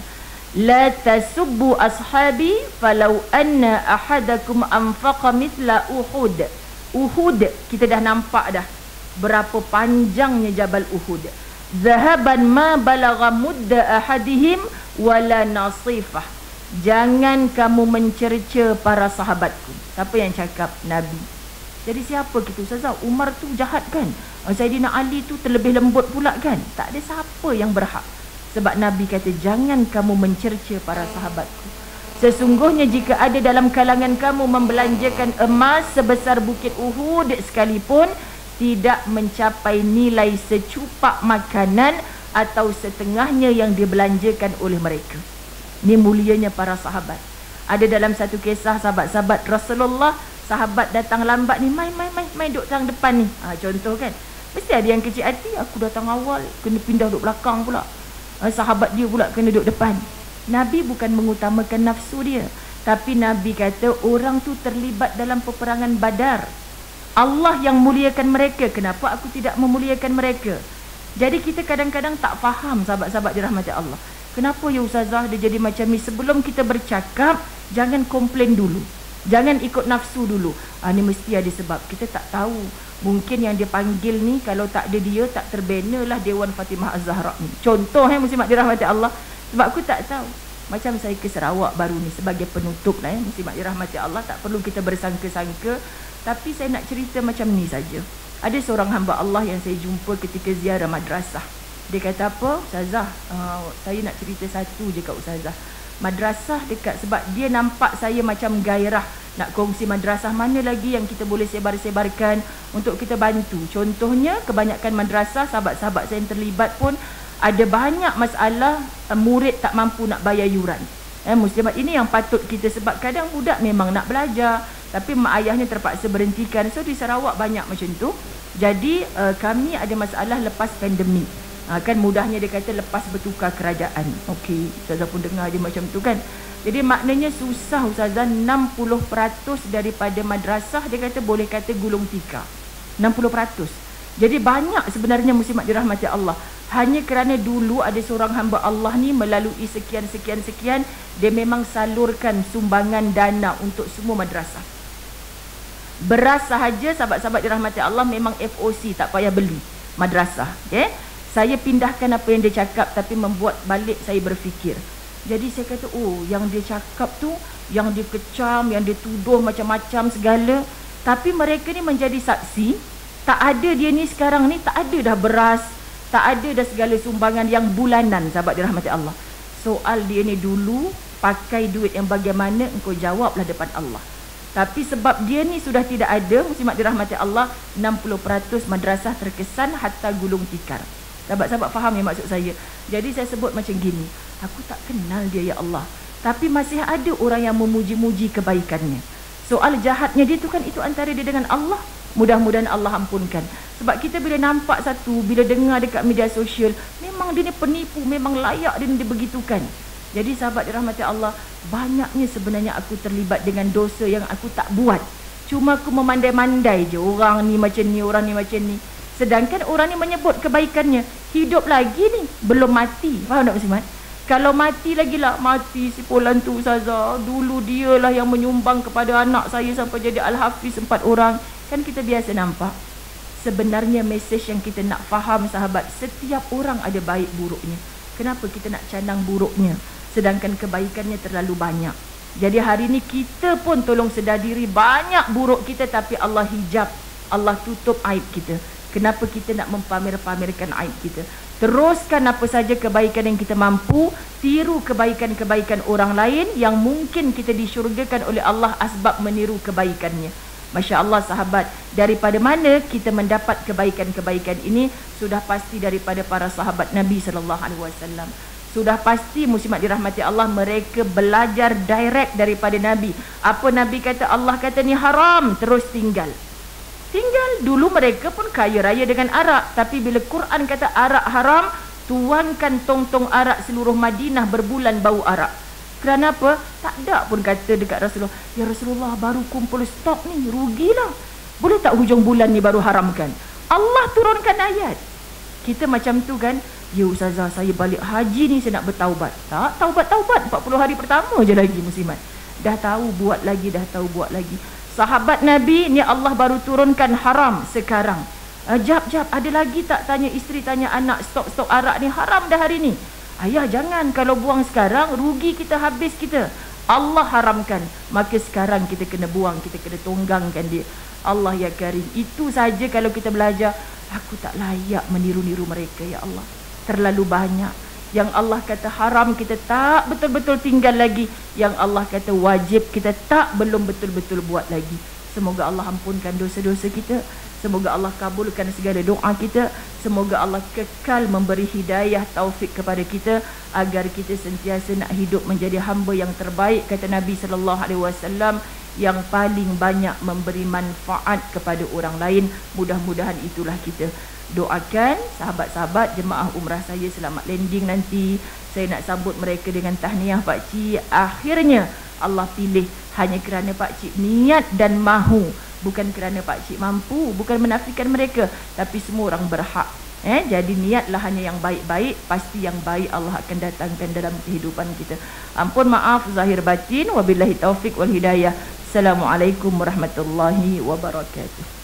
La tasubbu ashabi falau anna ahadakum anfaqa mithla Uhud. Uhud kita dah nampak dah berapa panjangnya Jabal Uhud. Zahaban ma balagha mudda ahadihim wala nasifah. Jangan kamu mencerca para sahabatku. Siapa yang cakap? Nabi. Jadi siapa kita, ustazah? Umar tu jahat kan? Saidina Ali tu terlebih lembut pula kan? Tak ada siapa yang berhak. Sebab Nabi kata, jangan kamu mencerca para sahabatku. Sesungguhnya jika ada dalam kalangan kamu membelanjakan emas sebesar bukit Uhud sekalipun, tidak mencapai nilai secupak makanan atau setengahnya yang dibelanjakan oleh mereka. Ini mulianya para sahabat. Ada dalam satu kisah sahabat-sahabat Rasulullah, sahabat datang lambat ni, mai duduk tang depan ni. Contoh kan, mesti ada yang kecil hati, aku datang awal, kena pindah duduk belakang pula. Sahabat dia pula kena duduk depan. Nabi bukan mengutamakan nafsu dia, tapi Nabi kata orang tu terlibat dalam peperangan Badar. Allah yang muliakan mereka, kenapa aku tidak memuliakan mereka? Jadi kita kadang-kadang tak faham, sahabat-sahabat dirahmati Allah. Kenapa ya ustazah dia jadi macam ni? Sebelum kita bercakap, jangan komplain dulu. Jangan ikut nafsu dulu. Ni mesti ada sebab. Kita tak tahu. Mungkin yang dia panggil ni, kalau tak ada dia, tak terbina lah Dewan Fatimah Az-Zahra ni. Contoh muslimat dirahmati Allah. Sebab aku tak tahu. Macam saya ke Sarawak baru ni sebagai penutup lah muslimat dirahmati Allah. Tak perlu kita bersangka-sangka. Tapi saya nak cerita macam ni saja. Ada seorang hamba Allah yang saya jumpa ketika ziarah madrasah. Dia kata apa? Ustazah, saya nak cerita satu je kat ustazah. Madrasah dekat, sebab dia nampak saya macam gairah nak kongsi madrasah mana lagi yang kita boleh sebar-sebarkan untuk kita bantu. Contohnya kebanyakan madrasah, sahabat-sahabat saya yang terlibat pun ada banyak masalah murid tak mampu nak bayar yuran. Muslimat, ini yang patut kita, sebab kadang budak memang nak belajar tapi mak ayahnya terpaksa berhentikan. So di Sarawak banyak macam tu. Jadi kami ada masalah lepas pandemik. Kan mudahnya dia kata lepas bertukar kerajaan. Okey, ustazah pun dengar dia macam tu kan. Jadi maknanya susah ustazah. 60% daripada madrasah dia kata boleh kata gulung tikar. 60%. Jadi banyak sebenarnya muslimat dirahmati Allah. Hanya kerana dulu ada seorang hamba Allah ni melalui sekian dia memang salurkan sumbangan dana untuk semua madrasah. Beras sahaja sahabat-sahabat dirahmati Allah memang FOC, tak payah beli madrasah. Okay? Saya pindahkan apa yang dia cakap, tapi membuat balik saya berfikir. Jadi saya kata, oh, yang dia cakap tu, yang dia kecam, yang dia tuduh macam-macam segala, tapi mereka ni menjadi saksi. Tak ada dia ni sekarang ni, tak ada dah beras, tak ada dah segala sumbangan yang bulanan, sahabat dirahmati Allah. Soal dia ni dulu pakai duit yang bagaimana, engkau jawablah depan Allah. Tapi sebab dia ni sudah tidak ada, muslimat dirahmati Allah, 60% madrasah terkesan hatta gulung tikar. Sahabat-sahabat faham yang maksud saya. Jadi saya sebut macam gini, aku tak kenal dia ya Allah, tapi masih ada orang yang memuji-muji kebaikannya. Soal jahatnya dia tu kan, itu antara dia dengan Allah. Mudah-mudahan Allah ampunkan. Sebab kita bila nampak satu, bila dengar dekat media sosial, memang dia ni penipu, memang layak dia ni dibegitukan. Jadi sahabat dirahmati Allah, banyaknya sebenarnya aku terlibat dengan dosa yang aku tak buat. Cuma aku memandai-mandai je, orang ni macam ni, orang ni macam ni. Sedangkan orang ni menyebut kebaikannya, hidup lagi ni, belum mati. Faham tak muslimat? Kalau mati lagi lah, mati si Fulan tu Ustazah, dulu dialah yang menyumbang kepada anak saya sampai jadi Al-Hafiz 4 orang. Kan kita biasa nampak. Sebenarnya mesej yang kita nak faham sahabat, setiap orang ada baik buruknya. Kenapa kita nak canang buruknya, sedangkan kebaikannya terlalu banyak? Jadi hari ni kita pun tolong sedar diri, banyak buruk kita tapi Allah hijab, Allah tutup aib kita. Kenapa kita nak mempamer-pamerkan aib kita? Teruskan apa saja kebaikan yang kita mampu. Tiru kebaikan-kebaikan orang lain yang mungkin kita disyurgakan oleh Allah asbab meniru kebaikannya. Masya Allah sahabat, daripada mana kita mendapat kebaikan-kebaikan ini? Sudah pasti daripada para sahabat Nabi SAW. Sudah pasti muslimat dirahmati Allah, mereka belajar direct daripada Nabi. Apa Nabi kata, Allah kata ni haram, terus tinggal. Dulu mereka pun kaya raya dengan arak, tapi bila Quran kata arak haram, tuankan tong-tong arak seluruh Madinah berbulan bau arak. Kerana apa? Tak ada pun kata dekat Rasulullah, ya Rasulullah baru kumpul stok ni, rugilah. Boleh tak hujung bulan ni baru haramkan? Allah turunkan ayat. Kita macam tu kan, ya Ustazah saya balik haji ni saya nak bertaubat. Tak, taubat-taubat 40 hari pertama je lagi muslimat. Dah tahu buat lagi, dah tahu buat lagi. Sahabat Nabi ni Allah baru turunkan haram sekarang. Jap, ada lagi tak? Tanya isteri, tanya anak, stok-stok arak ni haram dah hari ni. Ayah jangan, kalau buang sekarang rugi kita, habis kita. Allah haramkan, maka sekarang kita kena buang, kita kena tonggangkan dia. Allah ya Karim. Itu saja kalau kita belajar. Aku tak layak meniru-niru mereka ya Allah. Terlalu banyak. Yang Allah kata haram kita tak betul-betul tinggal lagi. Yang Allah kata wajib kita tak belum betul-betul buat lagi. Semoga Allah ampunkan dosa-dosa kita. Semoga Allah kabulkan segala doa kita. Semoga Allah kekal memberi hidayah taufik kepada kita, agar kita sentiasa nak hidup menjadi hamba yang terbaik, kata Nabi SAW, yang paling banyak memberi manfaat kepada orang lain. Mudah-mudahan itulah kita. Doakan sahabat-sahabat jemaah umrah saya selamat landing nanti. Saya nak sambut mereka dengan tahniah pakcik. Akhirnya Allah pilih hanya kerana pakcik niat dan mahu, bukan kerana pakcik mampu. Bukan menafikan mereka, tapi semua orang berhak. Jadi niatlah hanya yang baik-baik, pasti yang baik Allah akan datangkan dalam kehidupan kita. Ampun maaf zahir batin, wabillahi taufik wal hidayah. Assalamualaikum warahmatullahi wabarakatuh.